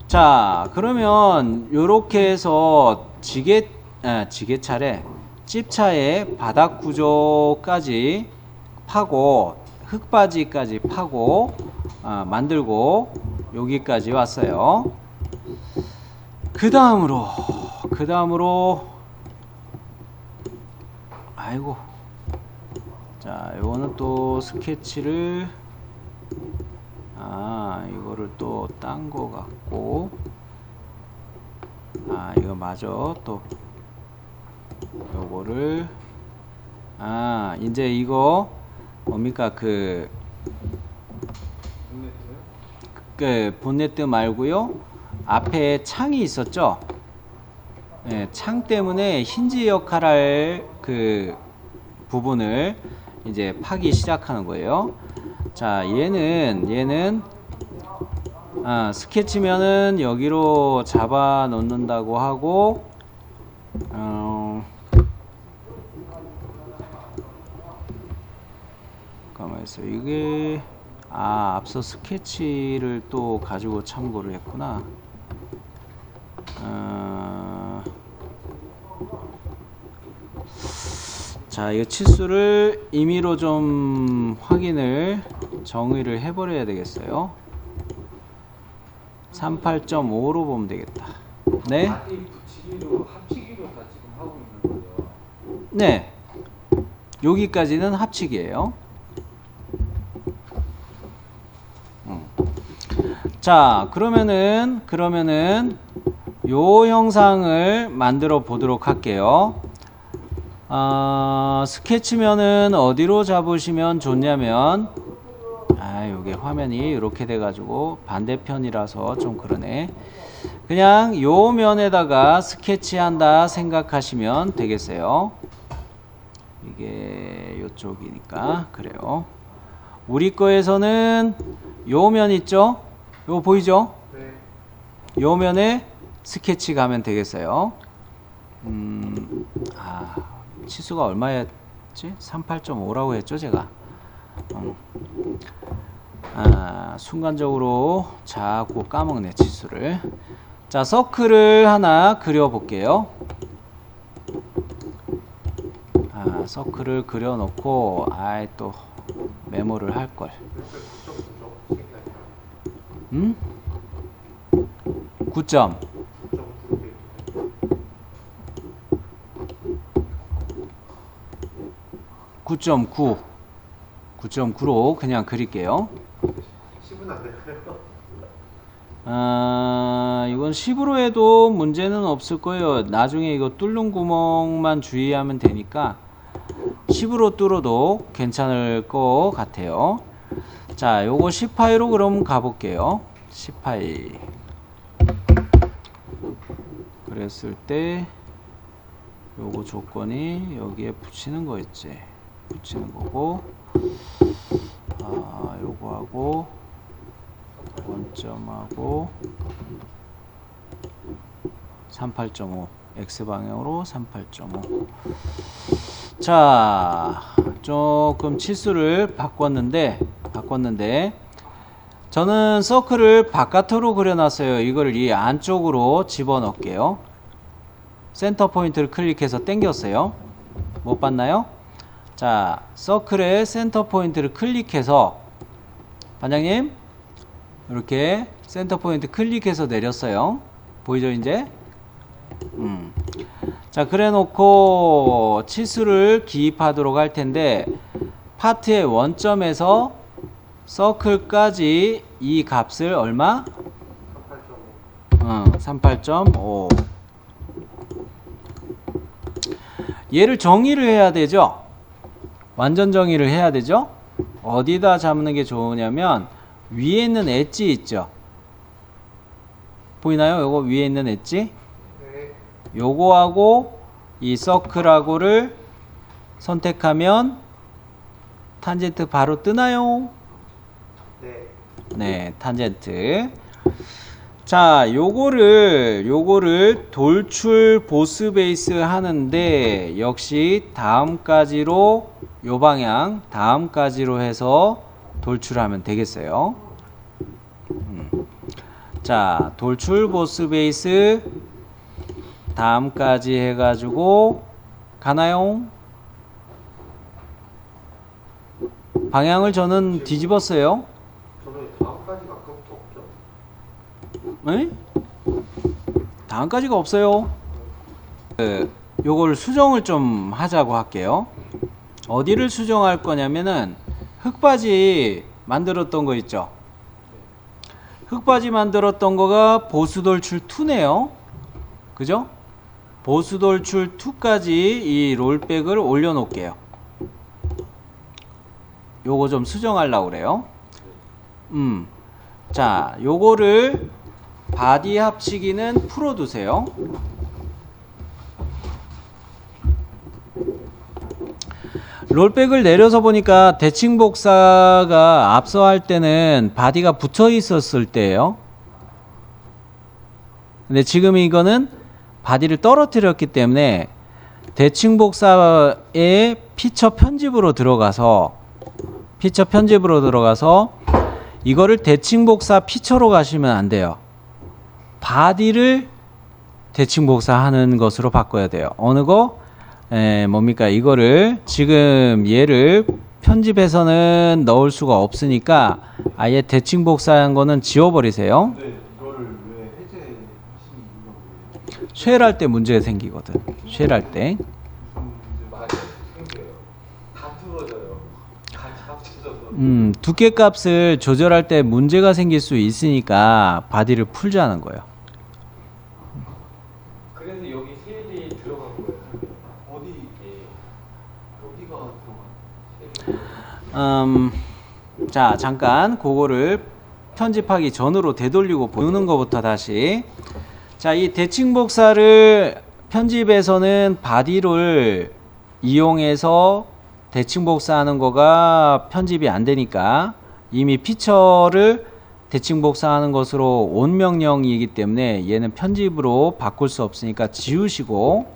자, 그러면 요렇게 해서 지게차래 찝차의 바닥 구조까지 파고 흙바지까지 파고 만들고 여기까지 왔어요. 그 다음으로 아이고, 자, 요거는 또 스케치를 이거를 또 딴 거 같고 이거 맞아. 또 요거를 이제 이거 뭡니까 그 본네트 말고요, 앞에 창이 있었죠. 네, 창 때문에 힌지 역할할 그 부분을 이제 파기 시작하는 거예요. 자, 얘는 스케치면은 여기로 잡아 놓는다고 하고 가만히 있어. 이게 앞서 스케치를 또 가지고 참고를 했구나. 자, 이거 치수를 임의로 좀 확인을 정의를 해버려야 되겠어요. 38.5로 보면 되겠다. 네? 바디 붙이기로 합치기로 다 지금 하고 있는 거죠. 네. 여기까지는 합칙이에요. 자, 그러면은 요 형상을 만들어 보도록 할게요. 스케치면은 어디로 잡으시면 좋냐면, 요게 화면이 이렇게 돼가지고 반대편이라서 좀 그러네. 그냥 요 면에다가 스케치한다 생각하시면 되겠어요. 이게 요쪽이니까 그래요. 우리 거에서는 요 면 있죠? 요 보이죠? 네. 요 면에 스케치 가면 되겠어요. 치수가 얼마였지? 38.5라고 했죠, 제가. 순간적으로 자꾸 까먹네, 치수를. 자, 서클을 하나 그려볼게요. 서클을 그려놓고, 또 메모를 할걸. 9점. 9.9. 9.9로 그냥 그릴게요. 10은 안 될까요? 이건 10으로 해도 문제는 없을 거예요. 나중에 이거 뚫는 구멍만 주의하면 되니까 10으로 뚫어도 괜찮을 것 같아요. 자, 요거 10파이로 그럼 가볼게요. 10파이. 그랬을 때 요거 조건이 여기에 붙이는 거 있지. 붙이는 거고, 요거하고 원점하고 38.5 X방향으로 38.5. 자, 조금 치수를 바꿨는데 저는 서클을 바깥으로 그려놨어요. 이걸 이 안쪽으로 집어넣을게요. 센터 포인트를 클릭해서 당겼어요. 못 봤나요? 자, 서클의 센터 포인트를 클릭해서 반장님 이렇게 센터 포인트 클릭해서 내렸어요. 보이죠 이제? 자, 그래 놓고 치수를 기입하도록 할 텐데 파트의 원점에서 서클까지 이 값을 얼마? 38.5. 얘를 정의를 해야 되죠. 완전 정의를 해야 되죠. 어디다 잡는 게 좋으냐면 위에 있는 엣지 있죠. 보이나요? 요거 위에 있는 엣지? 네. 요거하고 이 서클하고를 선택하면 탄젠트 바로 뜨나요? 네. 네, 탄젠트. 자, 요거를 돌출 보스 베이스 하는데 역시 다음까지로 요 방향 다음까지로 해서 돌출하면 되겠어요. 자, 돌출 보스 베이스 다음까지 해가지고 가나요? 방향을 저는 뒤집었어요. 저는 다음까지가 아까부터 없죠? 에? 다음까지가 없어요. 요걸 수정을 좀 하자고 할게요. 어디를 수정할 거냐면은 흙바지 만들었던 거 있죠. 흙바지 만들었던 거가 보수돌출 2네요. 그죠? 보수돌출 2까지 이 롤백을 올려 놓을게요. 요거 좀 수정하려고 그래요. 자, 요거를 바디 합치기는 풀어두세요. 롤백을 내려서 보니까 대칭 복사가 앞서 할 때는 바디가 붙어 있었을 때예요. 근데 지금 이거는 바디를 떨어뜨렸기 때문에 대칭 복사의 피처 편집으로 들어가서 이거를 대칭 복사 피처로 가시면 안 돼요. 바디를 대칭 복사하는 것으로 바꿔야 돼요. 어느 거? 뭡니까? 이거를 지금 얘를 편집해서는 넣을 수가 없으니까 아예 대칭 복사한 거는 지워버리세요. 근데 이거를 왜 해제하시는 이유가 뭐예요? 쉘할 때 문제가 생기거든. 쉘할 때. 무슨 문제 많이 생겨요? 두께 값을 조절할 때 문제가 생길 수 있으니까 바디를 풀자는 거예요. 그래서 여기 쉐일이 들어간 거예요. 어디 어디가 들어가요? 자, 잠깐 그거를 편집하기 전으로 되돌리고 보는 것부터 다시. 자, 이 대칭 복사를 편집에서는 바디를 이용해서 대칭 복사하는 거가 편집이 안 되니까 이미 피처를 대칭 복사하는 것으로 온 명령이기 때문에 얘는 편집으로 바꿀 수 없으니까 지우시고,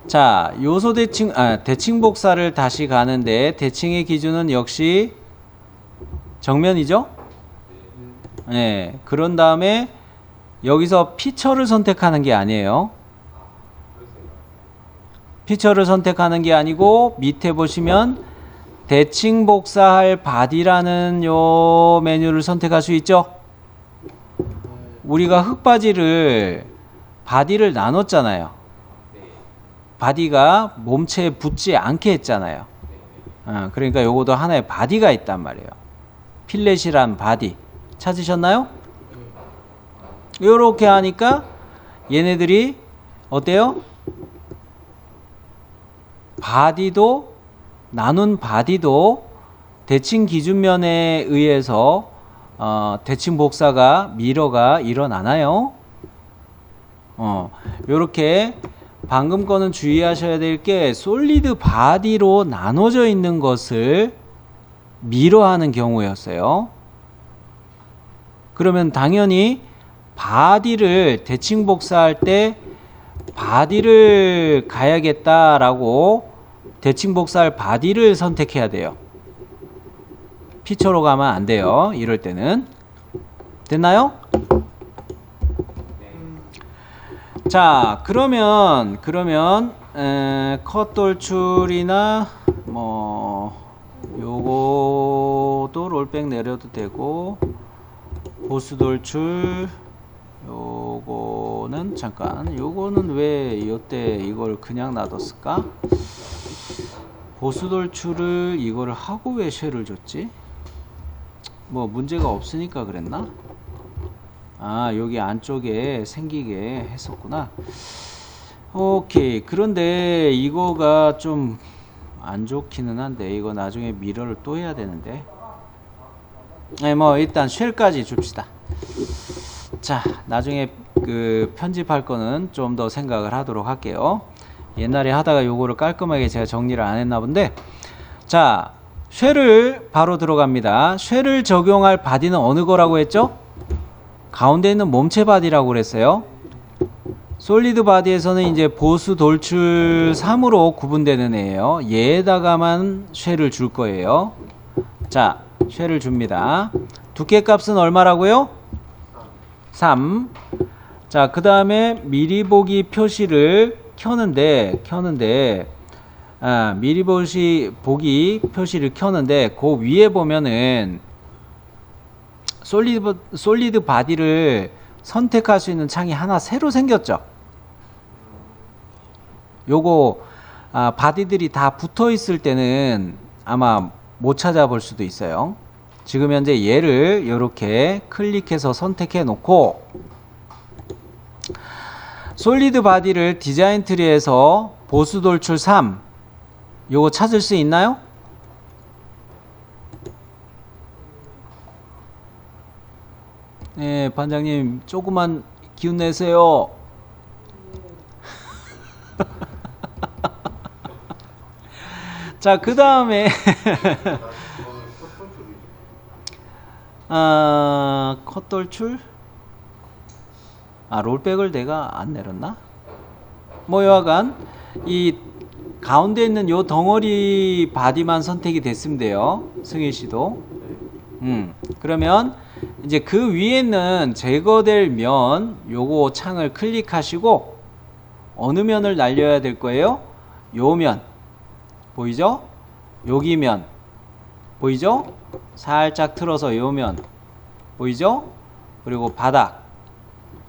자, 요소 대칭, 대칭 복사를 다시 가는데 대칭의 기준은 역시 정면이죠? 네. 그런 다음에 여기서 피처를 선택하는 게 아니에요. 피처를 선택하는 게 아니고 밑에 보시면 대칭 복사할 바디라는 요 메뉴를 선택할 수 있죠. 우리가 흙바지를 바디를 나눴잖아요. 바디가 몸체에 붙지 않게 했잖아요. 그러니까 요것도 하나의 바디가 있단 말이에요. 필렛이란 바디 찾으셨나요? 요렇게 하니까 얘네들이 어때요? 바디도, 나눈 바디도 대칭 기준면에 의해서 대칭 복사가 미러가 일어나나요? 요렇게 방금 거는 주의하셔야 될 게 솔리드 바디로 나눠져 있는 것을 미러하는 경우였어요. 그러면 당연히 바디를 대칭 복사할 때 바디를 가야겠다라고 대칭 복사할 바디를 선택해야 돼요. 피처로 가면 안 돼요. 이럴 때는. 됐나요? 자, 그러면 컷 돌출이나 뭐 요거도 롤백 내려도 되고, 보스 돌출 요거는 잠깐, 요거는 왜 요때 이걸 그냥 놔뒀을까? 보스 돌출을 이거를 하고 왜 쉘을 줬지? 뭐 문제가 없으니까 그랬나? 아, 여기 안쪽에 생기게 했었구나. 오케이. 그런데 이거가 좀 안 좋기는 한데 이거 나중에 미러를 또 해야 되는데. 네, 뭐 일단 쉘까지 줍시다. 자, 나중에 그 편집할 거는 좀 더 생각을 하도록 할게요. 옛날에 하다가 요거를 깔끔하게 제가 정리를 안 했나 본데. 자, 쉘을 바로 들어갑니다. 쉘을 적용할 바디는 어느 거라고 했죠? 가운데 있는 몸체 바디라고 그랬어요. 솔리드 바디에서는 이제 보수 돌출 3으로 구분되는 애예요. 얘에다가만 쉘을 줄 거예요. 자, 쉘을 줍니다. 두께 값은 얼마라고요? 3. 자, 그 다음에 미리 보기 표시를 켜는데 미리 보기 표시를 켜는데 그 위에 보면은 솔리드 바디를 선택할 수 있는 창이 하나 새로 생겼죠. 요거 바디들이 다 붙어 있을 때는 아마 못 찾아볼 수도 있어요. 지금 현재 얘를 이렇게 클릭해서 선택해 놓고 솔리드 바디를 디자인 트리에서 보수 돌출 3 요거 찾을 수 있나요? 네, 반장님 조금만 기운 내세요. 자, 그 다음에 컷 돌출? 롤백을 내가 안 내렸나? 뭐 여하간 이 가운데 있는 요 덩어리 바디만 선택이 됐으면 돼요. 승희 씨도. 그러면 이제 그 위에 있는 제거될 면 요거 창을 클릭하시고 어느 면을 날려야 될 거예요? 요 면 보이죠? 여기 면 보이죠? 살짝 틀어서 요 면 보이죠? 그리고 바닥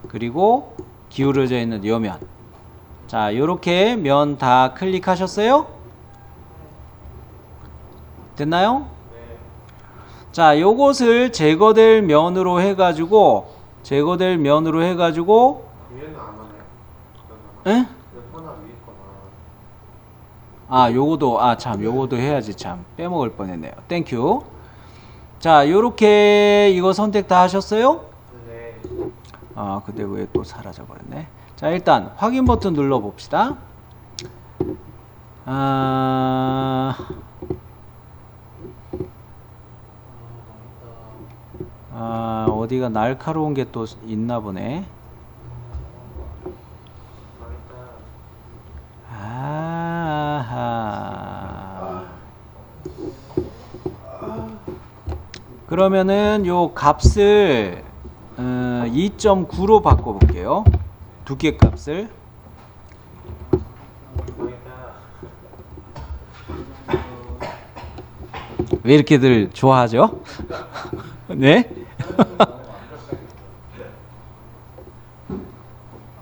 그리고 기울어져 있는 요 면. 자, 요렇게 면 다 클릭하셨어요? 됐나요? 네. 자, 요것을 제거될 면으로 해가지고 위에는 안 하나요? 에? 하나 위에 거나. 아, 요거도 요거도 해야지. 참 빼먹을 뻔했네요. 땡큐. 자, 요렇게 이거 선택 다 하셨어요? 네. 아, 근데 왜 또 사라져 버렸네. 자, 일단 확인 버튼 눌러 봅시다. 어디가 날카로운 게 또 있나 보네. 아하. 그러면은 요 값을 2.9로 바꿔 볼게요. 두께 값을. 왜 이렇게들 좋아하죠? 네?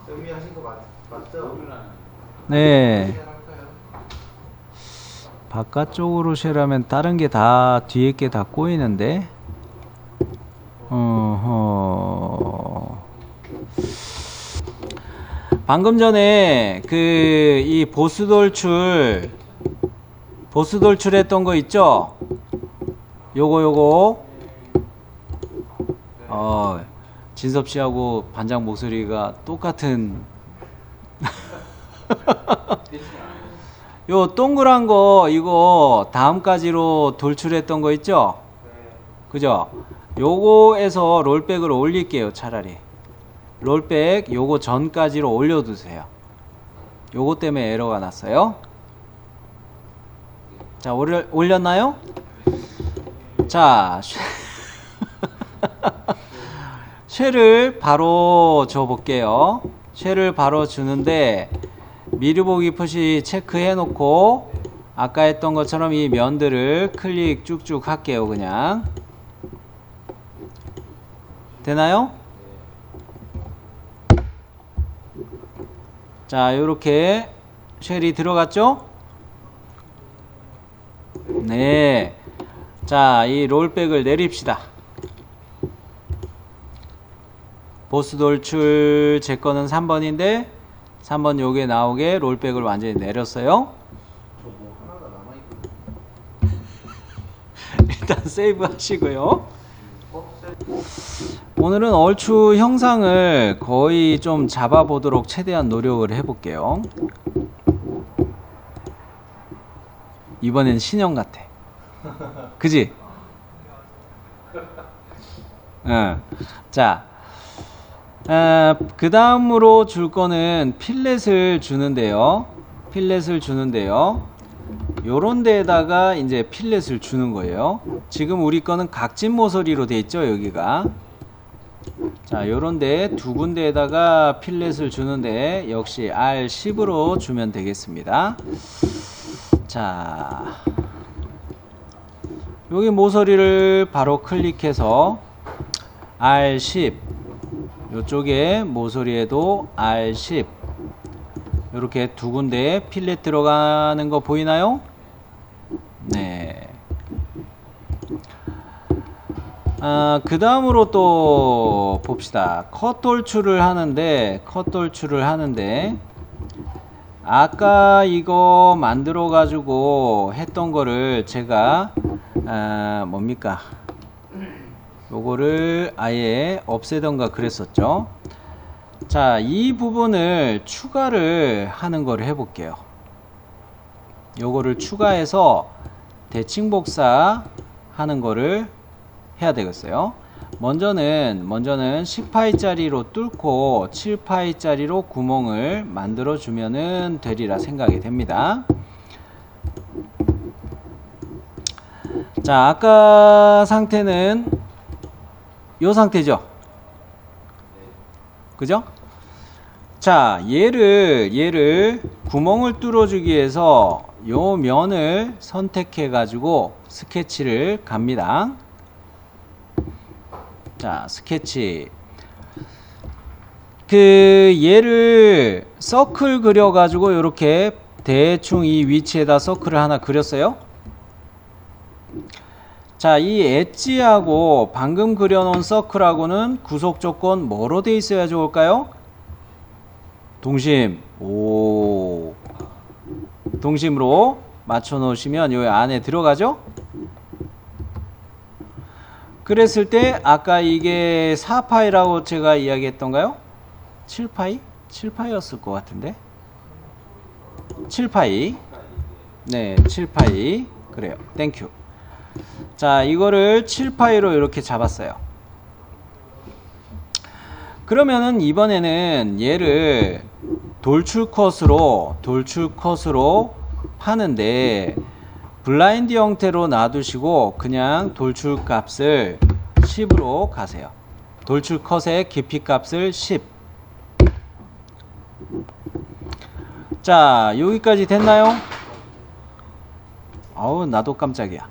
의미하신 거 맞죠? 네. 할까요? 바깥쪽으로 쉐라면 다른 게 다 뒤에 게 다 꼬이는데. 방금 전에 이 보스 돌출했던 거 있죠? 요거 진섭 씨하고 반장 목소리가 똑같은. 요 동그란 거 이거 다음까지로 돌출했던 거 있죠? 그죠? 요거에서 롤백을 올릴게요. 차라리 롤백 요거 전까지로 올려두세요. 요거 때문에 에러가 났어요. 자, 올렸나요? 자, 쉘을 바로 줘 볼게요. 쉘을 바로 주는데 미리 보기 표시 체크해 놓고 아까 했던 것처럼 이 면들을 클릭 쭉쭉 할게요. 그냥 되나요? 자, 요렇게 쉘이 들어갔죠? 네. 자, 이 롤백을 내립시다. 보스 돌출 제 거는 3번인데 3번 요게 나오게 롤백을 완전히 내렸어요. 저뭐 하나가 남아있거든요. 일단 세이브 하시고요. 오늘은 얼추 형상을 거의 좀 잡아보도록 최대한 노력을 해볼게요. 이번엔 신형 같아. 그지? 응. 자, 그 다음으로 줄 거는 필렛을 주는데요. 요런 데에다가 이제 필렛을 주는 거예요. 지금 우리 거는 각진 모서리로 돼 있죠, 여기가. 자, 요런데 두 군데에다가 필렛을 주는데 역시 R10으로 주면 되겠습니다. 자, 여기 모서리를 바로 클릭해서 R10, 요쪽에 모서리에도 R10, 요렇게 두 군데 필렛 들어가는 거 보이나요? 네. 그 다음으로 또 봅시다. 컷 돌출을 하는데 아까 이거 만들어 가지고 했던 거를 제가 뭡니까, 요거를 아예 없애던가 그랬었죠. 자, 이 부분을 추가를 하는 거를 해볼게요. 요거를 추가해서 대칭 복사 하는 거를 해야 되겠어요. 먼저는 10파이짜리로 뚫고 7파이짜리로 구멍을 만들어 주면은 되리라 생각이 됩니다. 자, 아까 상태는 요 상태죠. 그죠? 자, 얘를 구멍을 뚫어주기 위해서 요 면을 선택해 가지고 스케치를 갑니다. 자, 스케치. 얘를 서클 그려 가지고 요렇게 대충 이 위치에다 서클을 하나 그렸어요. 자, 이 엣지하고 방금 그려놓은 서클하고는 구속 조건 뭐로 돼 있어야 좋을까요? 동심. 오. 동심으로 맞춰 놓으시면 요 안에 들어가죠? 그랬을 때 아까 이게 4파이라고 제가 이야기했던가요? 7파이? 7파이였을 것 같은데. 7파이. 네, 7파이. 그래요. 땡큐. 자, 이거를 7파이로 이렇게 잡았어요. 그러면은 이번에는 얘를 돌출 컷으로 파는데 블라인드 형태로 놔두시고 그냥 돌출 값을 10으로 가세요. 돌출 컷의 깊이 값을 10. 자, 여기까지 됐나요? 어우, 나도 깜짝이야.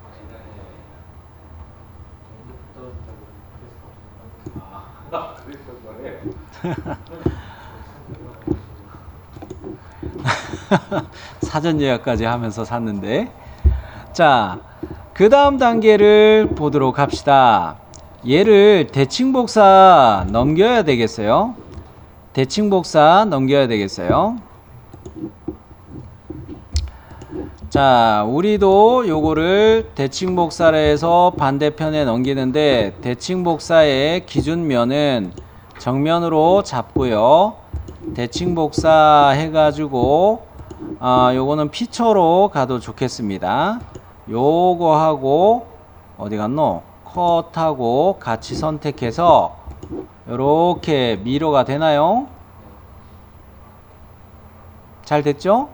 사전 예약까지 하면서 샀는데. 자, 그 다음 단계를 보도록 합시다. 얘를 대칭복사 넘겨야 되겠어요. 대칭복사 넘겨야 되겠어요. 자, 우리도 요거를 대칭복사를 해서 반대편에 넘기는데 대칭복사의 기준면은 정면으로 잡고요. 대칭복사 해가지고 요거는 피처로 가도 좋겠습니다. 요거 하고 어디 갔노? 컷하고 같이 선택해서 요렇게 미러가 되나요? 잘 됐죠?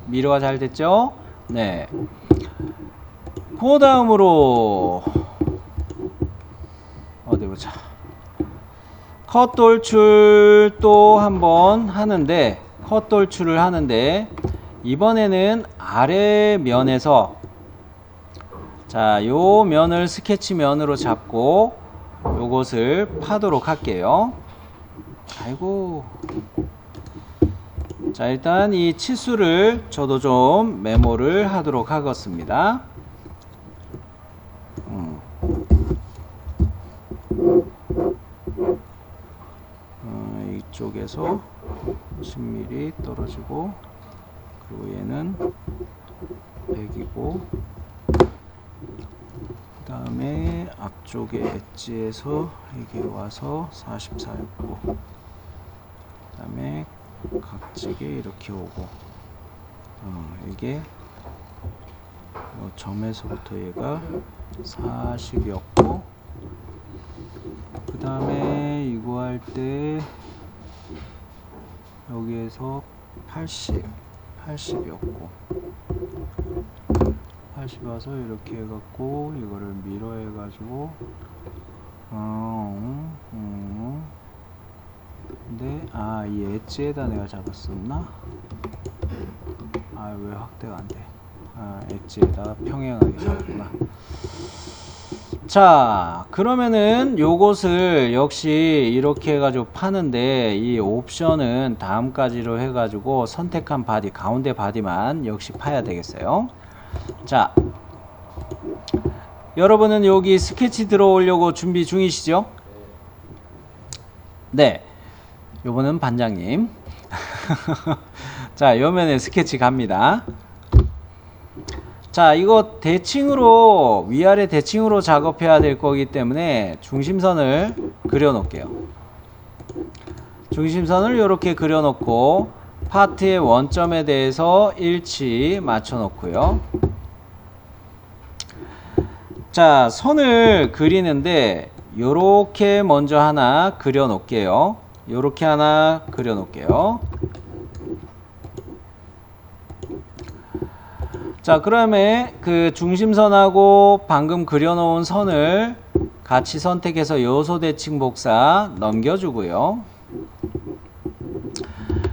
미러가 잘 됐죠? 네. 그 다음으로 어디 보자. 컷 돌출 또 한번 하는데, 컷 돌출을 하는데 이번에는 아래 면에서, 자, 요 면을 스케치 면으로 잡고 요것을 파도록 할게요. 아이고. 자, 일단 이 치수를 저도 좀 메모를 하도록 하겠습니다. 이쪽에서 10mm 떨어지고, 그리고 얘는 100이고, 그 다음에 앞쪽에 엣지에서 이게 와서 44였고, 그 다음에 각지게 이렇게 오고, 이게 요 점에서부터 얘가 40이었고, 그 다음에 이거 할 때 여기에서 80이었고, 80 와서 이렇게 해갖고 이거를 미러 해가지고 근데 이 엣지에다 내가 잡았었나? 왜 확대가 안 돼? 엣지에다 평행하게 잡았구나. 자, 그러면은 요것을 역시 이렇게 해가지고 파는데, 이 옵션은 다음까지로 해가지고 선택한 바디, 가운데 바디만 역시 파야 되겠어요. 자, 여러분은 여기 스케치 들어오려고 준비 중이시죠? 네, 요번은 반장님. 자, 요면에 스케치 갑니다. 자, 이거 대칭으로, 위아래 대칭으로 작업해야 될 거기 때문에 중심선을 그려 놓을게요. 중심선을 이렇게 그려 놓고 파트의 원점에 대해서 일치 맞춰 놓고요. 자, 선을 그리는데 요렇게 먼저 하나 그려 놓을게요. 요렇게 하나 그려 놓을게요. 자, 그다음에 그 중심선하고 방금 그려놓은 선을 같이 선택해서 요소 대칭 복사 넘겨주고요.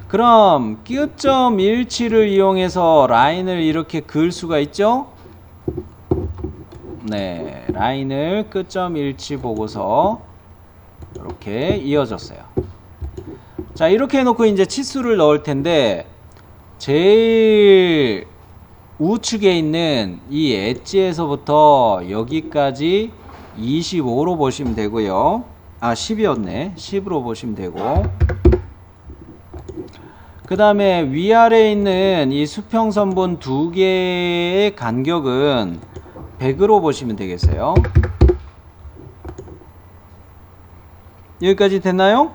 그럼 끝점 일치를 이용해서 라인을 이렇게 그을 수가 있죠? 네, 라인을 끝점 일치 보고서 이렇게 이어졌어요. 자, 이렇게 해놓고 이제 치수를 넣을 텐데, 제일 우측에 있는 이 엣지에서부터 여기까지 25로 보시면 되고요. 아, 10이었네. 10으로 보시면 되고. 그 다음에 위아래에 있는 이 수평선분 두 개의 간격은 100으로 보시면 되겠어요. 여기까지 됐나요?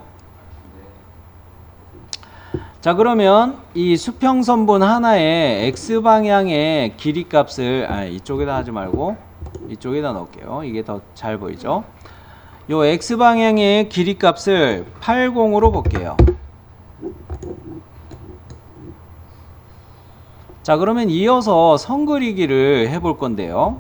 자, 그러면 이 수평선분 하나의 x방향의 길이값을 이쪽에다 하지 말고 이쪽에다 넣을게요. 이게 더 잘 보이죠? 요 x방향의 길이값을 80으로 볼게요. 자, 그러면 이어서 선 그리기를 해볼 건데요.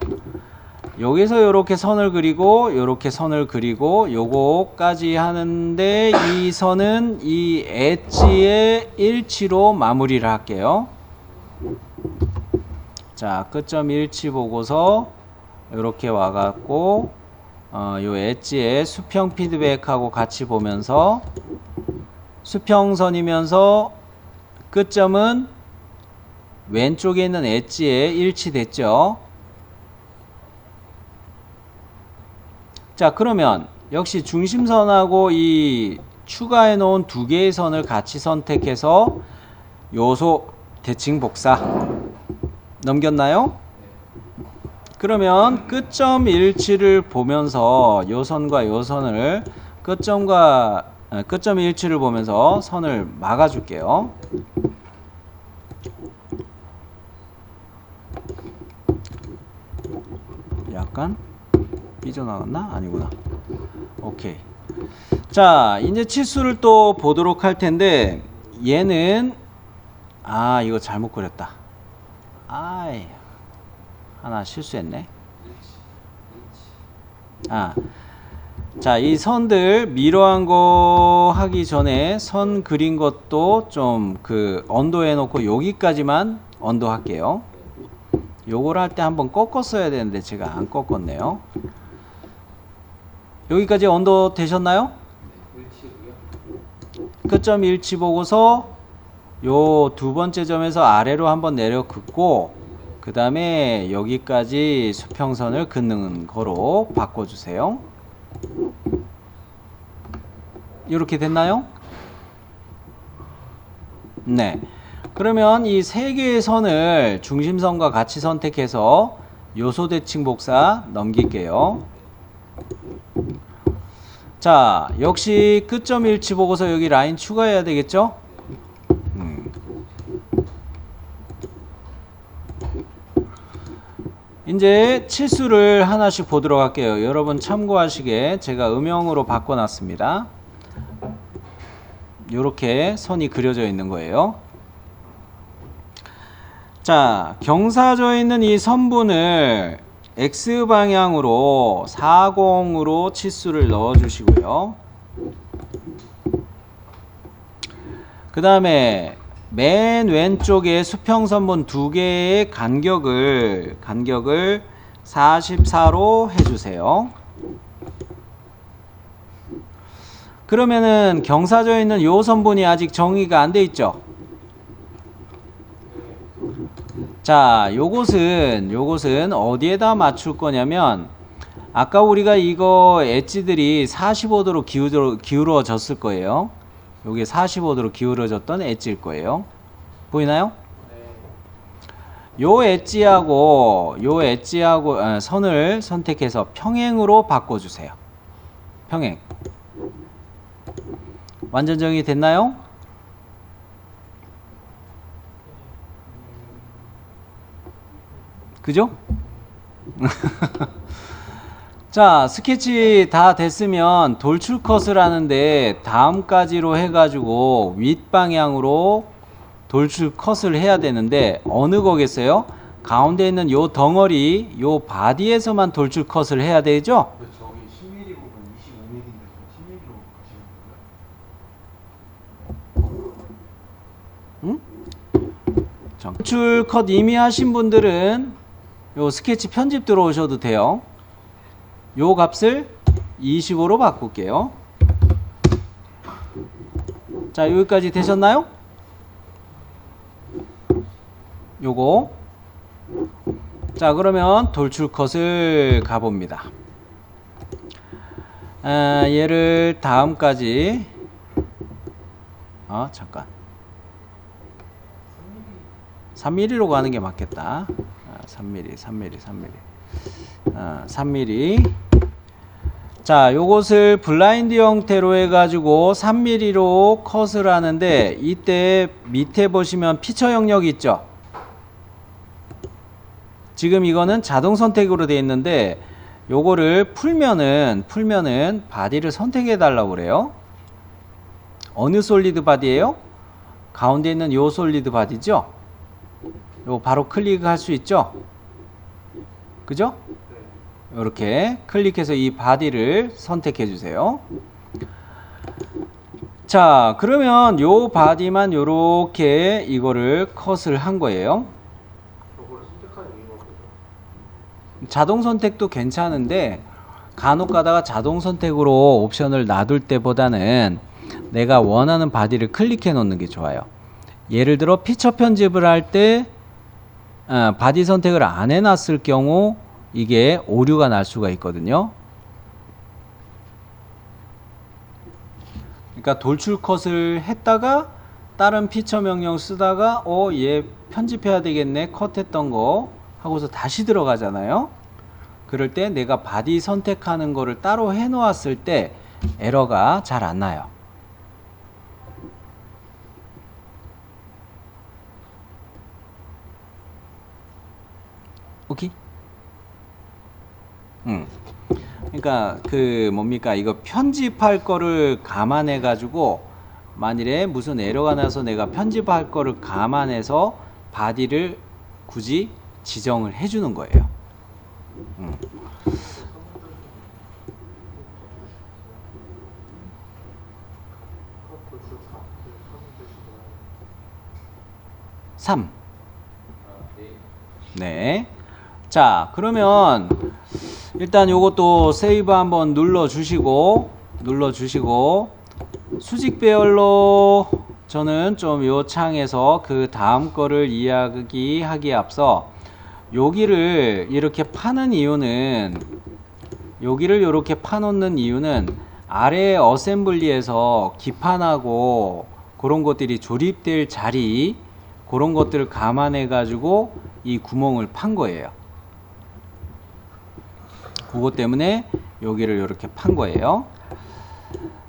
여기서 이렇게 선을 그리고 이렇게 선을 그리고 요거까지 하는데 이 선은 이 엣지의 일치로 마무리를 할게요. 자, 끝점 일치 보고서 이렇게 와갖고 요 엣지의 수평 피드백하고 같이 보면서 수평선이면서 끝점은 왼쪽에 있는 엣지에 일치됐죠. 자, 그러면 역시 중심선하고 이 추가해 놓은 두 개의 선을 같이 선택해서 요소 대칭 복사 넘겼나요? 그러면 끝점 일치를 보면서 요 선과 요 선을 끝점 일치를 보면서 선을 막아 줄게요. 약간 삐져나갔나? 아니구나. 오케이. 자, 이제 치수를 또 보도록 할 텐데 얘는 이거 잘못 그렸다. 아이, 하나 실수했네. 자, 이 선들 미러한 거 하기 전에 선 그린 것도 좀 언도해 놓고 여기까지만 언도 할게요. 요걸 할 때 한번 꺾었어야 되는데 제가 안 꺾었네요. 여기까지 언도 되셨나요? 끝점 일치 보고서 요 두 번째 점에서 아래로 한번 내려 긋고 그 다음에 여기까지 수평선을 긋는 거로 바꿔주세요. 이렇게 됐나요? 네. 그러면 이 세 개의 선을 중심선과 같이 선택해서 요소 대칭 복사 넘길게요. 자, 역시 끝점 일치 보고서 여기 라인 추가해야 되겠죠? 이제 치수를 하나씩 보도록 할게요. 여러분 참고하시게 제가 음영으로 바꿔놨습니다. 이렇게 선이 그려져 있는 거예요. 자, 경사져 있는 이 선분을 X방향으로 40으로 치수를 넣어 주시고요. 그 다음에 맨 왼쪽에 수평선분 두 개의 간격을 44로 해주세요. 그러면은 경사져 있는 요 선분이 아직 정의가 안 돼 있죠? 자, 요것은 어디에다 맞출 거냐면 아까 우리가 이거 엣지들이 45도로 기울어졌을 거예요. 요게 45도로 기울어졌던 엣지일 거예요. 보이나요? 요 엣지하고 선을 선택해서 평행으로 바꿔주세요. 평행. 완전 정의 됐나요? 그죠? 자, 스케치 다 됐으면 돌출 컷을 하는데 다음까지로 해가지고 윗방향으로 돌출 컷을 해야 되는데 어느 거겠어요? 가운데 있는 요 덩어리, 요 바디에서만 돌출 컷을 해야 되죠? 저기 10mm 부분 25mm인데 10mm로 가시는 건가요? 응? 돌출 컷 이미 하신 분들은 요 스케치 편집 들어오셔도 돼요. 요 값을 25로 바꿀게요. 자, 여기까지 되셨나요? 요거 자, 그러면 돌출 컷을 가봅니다. 얘를 다음까지 잠깐 3mm로 가는 게 맞겠다. 3mm. 자, 요것을 블라인드 형태로 해가지고 3mm로 컷을 하는데, 이때 밑에 보시면 피처 영역이 있죠. 지금 이거는 자동 선택으로 되어 있는데, 요거를 풀면은 바디를 선택해 달라고 그래요. 어느 솔리드 바디예요? 가운데 있는 요 솔리드 바디죠. 요 바로 클릭할 수 있죠. 그죠? 이렇게 클릭해서 이 바디를 선택해 주세요. 자, 그러면 요 바디만 요렇게 이거를 컷을 한 거예요. 저거를 선택하는 이유가 뭐죠? 자동 선택도 괜찮은데, 간혹 가다가 자동 선택으로 옵션을 놔둘 때보다는 내가 원하는 바디를 클릭해 놓는 게 좋아요. 예를 들어 피처 편집을 할 때 바디 선택을 안 해놨을 경우 이게 오류가 날 수가 있거든요. 그러니까 돌출 컷을 했다가 다른 피처 명령 쓰다가 얘 편집해야 되겠네, 컷했던 거 하고서 다시 들어가잖아요. 그럴 때 내가 바디 선택하는 거를 따로 해 놓았을 때 에러가 잘 안 나요. 오케이? 그러니까 뭡니까, 이거 편집할 거를 감안해 가지고 만일에 무슨 에러가 나서 내가 편집할 거를 감안해서 바디를 굳이 지정을 해 주는 거예요. (3) 네. 자, 그러면 일단 요것도 세이브 한번 눌러 주시고 수직 배열로 저는 좀 요 창에서 그 다음 거를 이야기하기에 앞서 여기를 이렇게 파는 이유는, 여기를 이렇게 파놓는 이유는 아래 어셈블리에서 기판하고 그런 것들이 조립될 자리, 그런 것들을 감안해 가지고 이 구멍을 판 거예요. 그것 때문에 여기를 이렇게 판 거예요.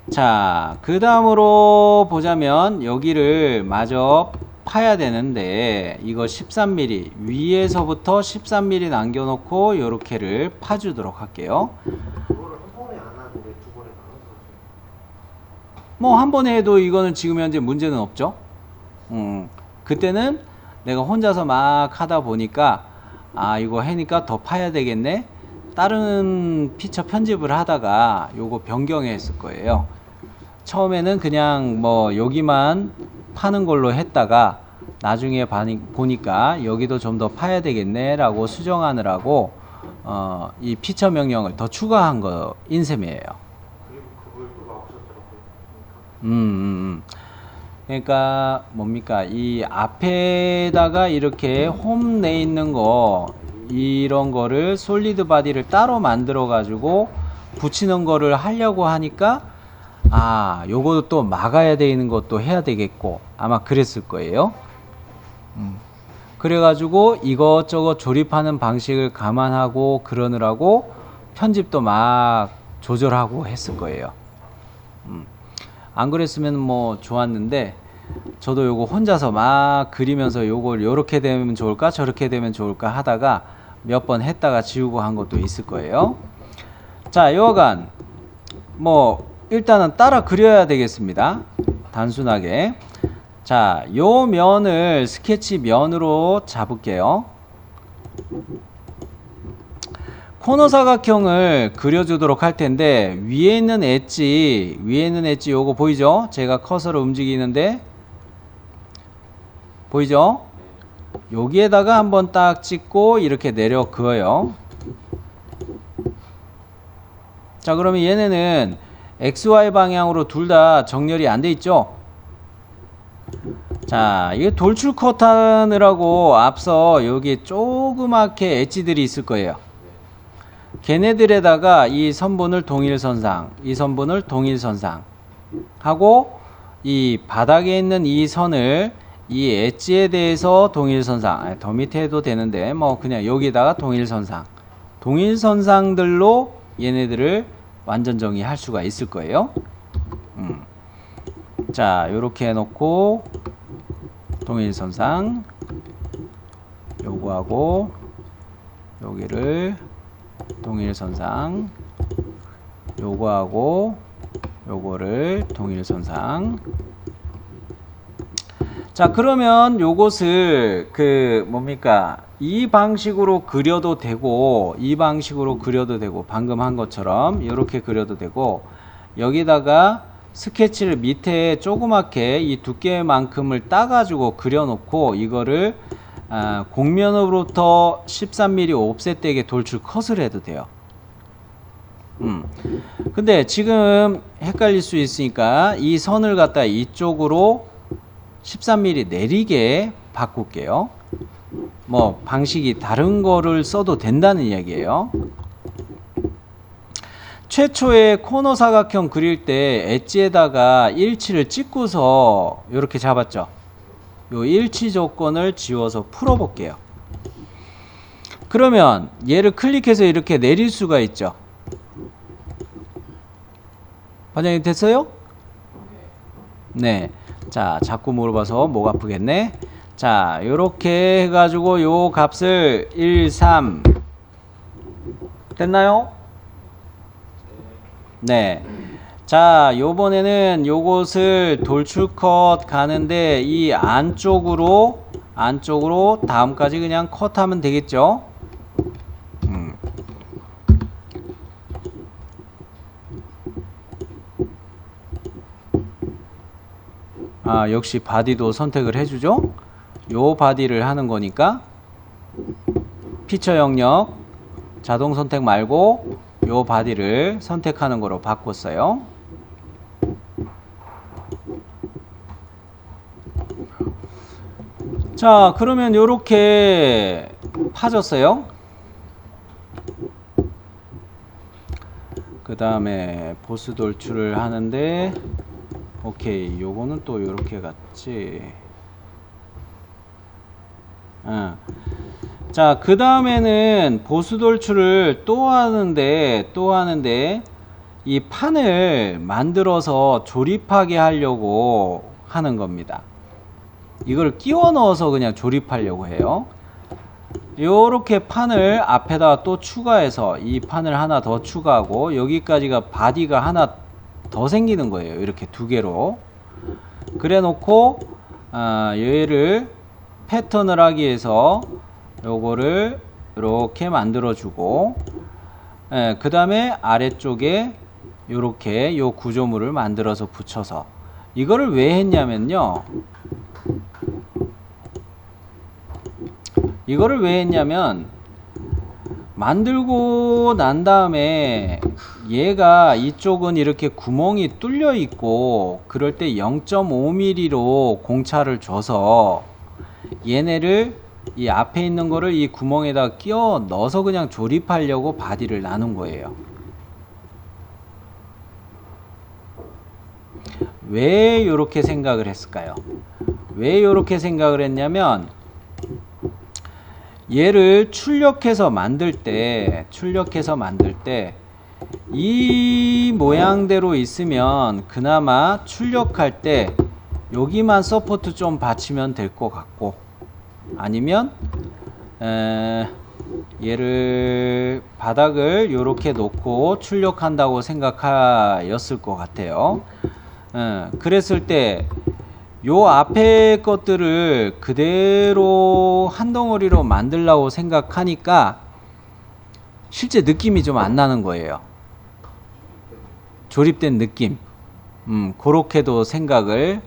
자, 그 다음으로 보자면 여기를 마저 파야 되는데, 이거 13mm 위에서부터 13mm 남겨놓고 요렇게를 파주도록 할게요. 그거를 한 번에 안 하고 왜 두 번에 나눠서 하세요? 뭐 한 번에 해도 이거는 지금 현재 문제는 없죠. 그때는 내가 혼자서 막 하다 보니까 이거 해니까 더 파야 되겠네, 다른 피처 편집을 하다가 요거 변경했을 거예요. 처음에는 그냥 뭐 여기만 파는 걸로 했다가 나중에 보니까 여기도 좀 더 파야 되겠네 라고 수정하느라고 이 피처 명령을 더 추가한 거인 셈이에요. 그리고 그걸 또 나오셨더라고요. 그러니까 뭡니까, 이 앞에다가 이렇게 홈 내 있는 거, 이런 거를 솔리드 바디를 따로 만들어 가지고 붙이는 거를 하려고 하니까 요거 또 막아야 되는 것도 해야 되겠고 아마 그랬을 거예요. 그래 가지고 이것저것 조립하는 방식을 감안하고 그러느라고 편집도 막 조절하고 했을 거예요. 안 그랬으면 뭐 좋았는데, 저도 요거 혼자서 막 그리면서 요걸 요렇게 되면 좋을까 저렇게 되면 좋을까 하다가 몇 번 했다가 지우고 한 것도 있을 거예요. 자, 여하간 뭐 일단은 따라 그려야 되겠습니다. 단순하게. 자, 요 면을 스케치 면으로 잡을게요. 코너 사각형을 그려주도록 할 텐데, 위에 있는 엣지 요거 보이죠? 제가 커서를 움직이는데 보이죠? 여기에다가 한번 딱 찍고 이렇게 내려 그어요. 자, 그러면 얘네는 XY 방향으로 둘 다 정렬이 안 돼 있죠? 자, 이게 돌출 컷 하느라고 앞서 여기 조그맣게 엣지들이 있을 거예요. 걔네들에다가 이 선분을 동일선상, 이 선분을 동일선상 하고 이 바닥에 있는 이 선을 이 엣지에 대해서 동일선상, 더 밑에 해도 되는데 뭐 그냥 여기다가 동일선상, 동일선상들로 얘네들을 완전 정의할 수가 있을 거예요. 자, 요렇게 해놓고 동일선상 요거하고 여기를 동일선상 요거하고 요거를 동일선상. 자, 그러면 요것을 그 뭡니까 이 방식으로 그려도 되고 이 방식으로 그려도 되고 방금 한 것처럼 이렇게 그려도 되고 여기다가 스케치를 밑에 조그맣게 이 두께만큼을 따가지고 그려놓고 이거를 곡면으로부터 13mm 옵셋되게 돌출 컷을 해도 돼요. 근데 지금 헷갈릴 수 있으니까 이 선을 갖다 이쪽으로 13mm 내리게 바꿀게요. 뭐 방식이 다른 거를 써도 된다는 이야기예요. 최초에 코너 사각형 그릴 때 엣지에다가 일치를 찍고서 이렇게 잡았죠. 요 일치 조건을 지워서 풀어 볼게요. 그러면 얘를 클릭해서 이렇게 내릴 수가 있죠. 반영이 됐어요? 네. 자, 자꾸 물어봐서 목 아프겠네. 자, 요렇게 해가지고 요 값을 1, 3 됐나요? 네. 자, 요번에는 요것을 돌출컷 가는데 이 안쪽으로 다음까지 그냥 컷하면 되겠죠? 아, 역시 바디도 선택을 해주죠? 요 바디를 하는 거니까 피처 영역 자동 선택 말고 요 바디를 선택하는 거로 바꿨어요. 자, 그러면 요렇게 파졌어요. 그 다음에 보스 돌출을 하는데 오케이, 요거는 또 요렇게 갔지. 자, 그 다음에는 보스 돌출을 또 하는데 이 판을 만들어서 조립하게 하려고 하는 겁니다. 이걸 끼워 넣어서 그냥 조립하려고 해요. 요렇게 판을 앞에다가 또 추가해서 이 판을 하나 더 추가하고 여기까지가 바디가 하나 더 생기는 거예요. 이렇게 두 개로 그래 놓고 얘를 패턴을 하기 위해서 요거를 이렇게 만들어 주고 그 다음에 아래쪽에 요렇게 요 구조물을 만들어서 붙여서 이거를 왜 했냐면요, 만들고 난 다음에 얘가 이쪽은 이렇게 구멍이 뚫려 있고 그럴 때 0.5mm로 공차를 줘서 얘네를 이 앞에 있는 거를 이 구멍에다 끼워 넣어서 그냥 조립하려고 바디를 나눈 거예요. 왜 이렇게 생각을 했을까요? 왜 이렇게 생각을 했냐면 얘를 출력해서 만들 때 이 모양대로 있으면 그나마 출력할 때 여기만 서포트 좀 받치면 될 것 같고 아니면 얘를 바닥을 이렇게 놓고 출력한다고 생각하였을 것 같아요. 그랬을 때 요 앞에 것들을 그대로 한 덩어리로 만들려고 생각하니까 실제 느낌이 좀 안 나는 거예요. 조립된 느낌. 그렇게도 생각을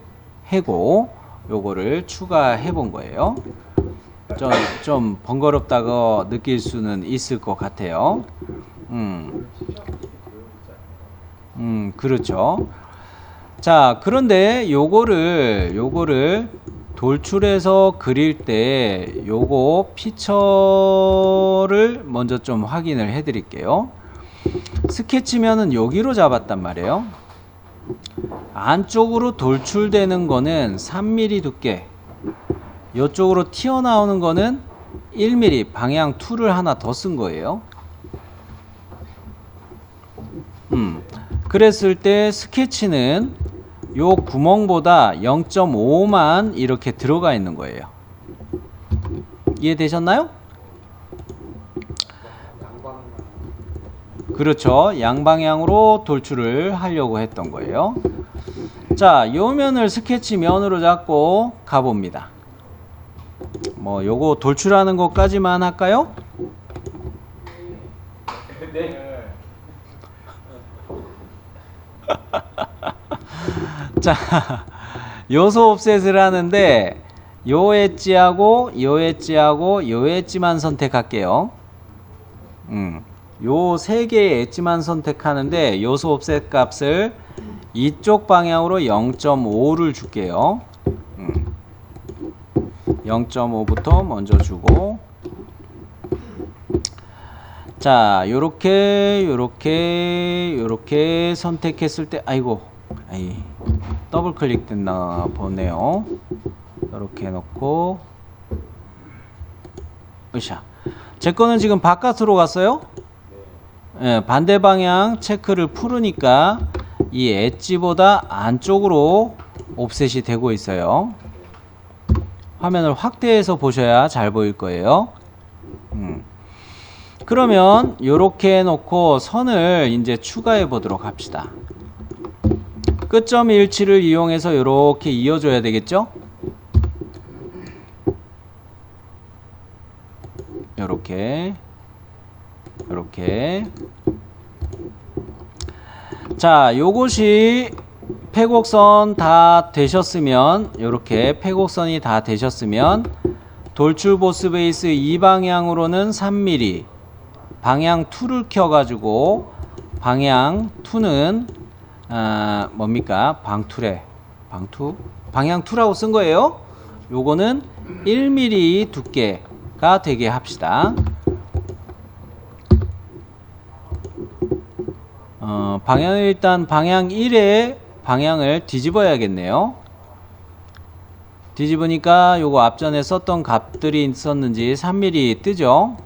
하고 요거를 추가해 본 거예요. 좀 번거롭다고 느낄 수는 있을 것 같아요. 그렇죠. 자, 그런데 요거를 돌출해서 그릴 때 요거 피처를 먼저 좀 확인을 해 드릴게요. 스케치면은 여기로 잡았단 말이에요. 안쪽으로 돌출되는 거는 3mm 두께, 이쪽으로 튀어나오는 거는 1mm 방향 2를 하나 더 쓴 거예요. 그랬을 때 스케치는 요 구멍보다 0.5만 이렇게 들어가 있는 거예요. 이해되셨나요? 그렇죠. 양방향으로 돌출을 하려고 했던 거예요. 자, 요 면을 스케치 면으로 잡고 가봅니다. 뭐 요거 돌출하는 것까지만 할까요? 네. 자, 요소 옵셋을 하는데 요 엣지하고 요 엣지하고 요 엣지만 선택할게요. 요 세 개의 엣지만 선택하는데 요소 옵셋 값을 이쪽 방향으로 0.5를 줄게요. 0.5부터 먼저 주고, 자, 요렇게 선택했을 때, 더블 클릭 됐나 보네요. 이렇게 해놓고, 으쌰. 제 거는 지금 바깥으로 갔어요. 예, 반대 방향 체크를 풀으니까 이 엣지보다 안쪽으로 옵셋이 되고 있어요. 화면을 확대해서 보셔야 잘 보일 거예요. 그러면 요렇게 해놓고 선을 이제 추가해 보도록 합시다. 끝점 일치를 이용해서 요렇게 이어줘야 되겠죠? 요렇게 자, 요것이 폐곡선 다 되셨으면, 요렇게 폐곡선이 다 되셨으면 돌출 보스 베이스 이 방향으로는 3mm 방향 2를 켜가지고, 방향 2는 뭡니까? 방투래. 방향 2라고 쓴 거예요. 요거는 1mm 두께가 되게 합시다. 방향을 일단 방향 1에 방향을 뒤집어야겠네요. 뒤집으니까 요거 앞전에 썼던 값들이 있었는지 3mm 뜨죠.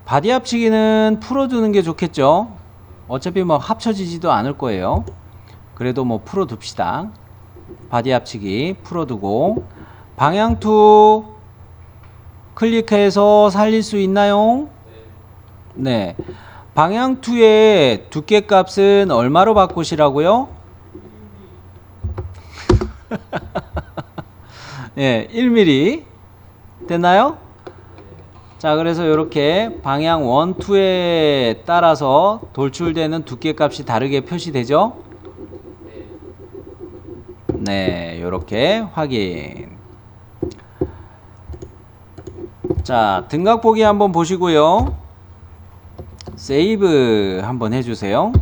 바디 합치기는 풀어두는 게 좋겠죠. 어차피 뭐 합쳐지지도 않을 거예요. 그래도 뭐 풀어둡시다. 바디 합치기 풀어두고, 방향 2 클릭해서 살릴 수 있나요? 네. 방향 2의 두께 값은 얼마로 바꾸시라고요? 예, 1mm 됐나요? 자, 그래서 이렇게 방향 1, 2에 따라서 돌출되는 두께 값이 다르게 표시되죠? 네, 이렇게 확인. 자, 등각 보기 한번 보시고요. 세이브 한번 해주세요.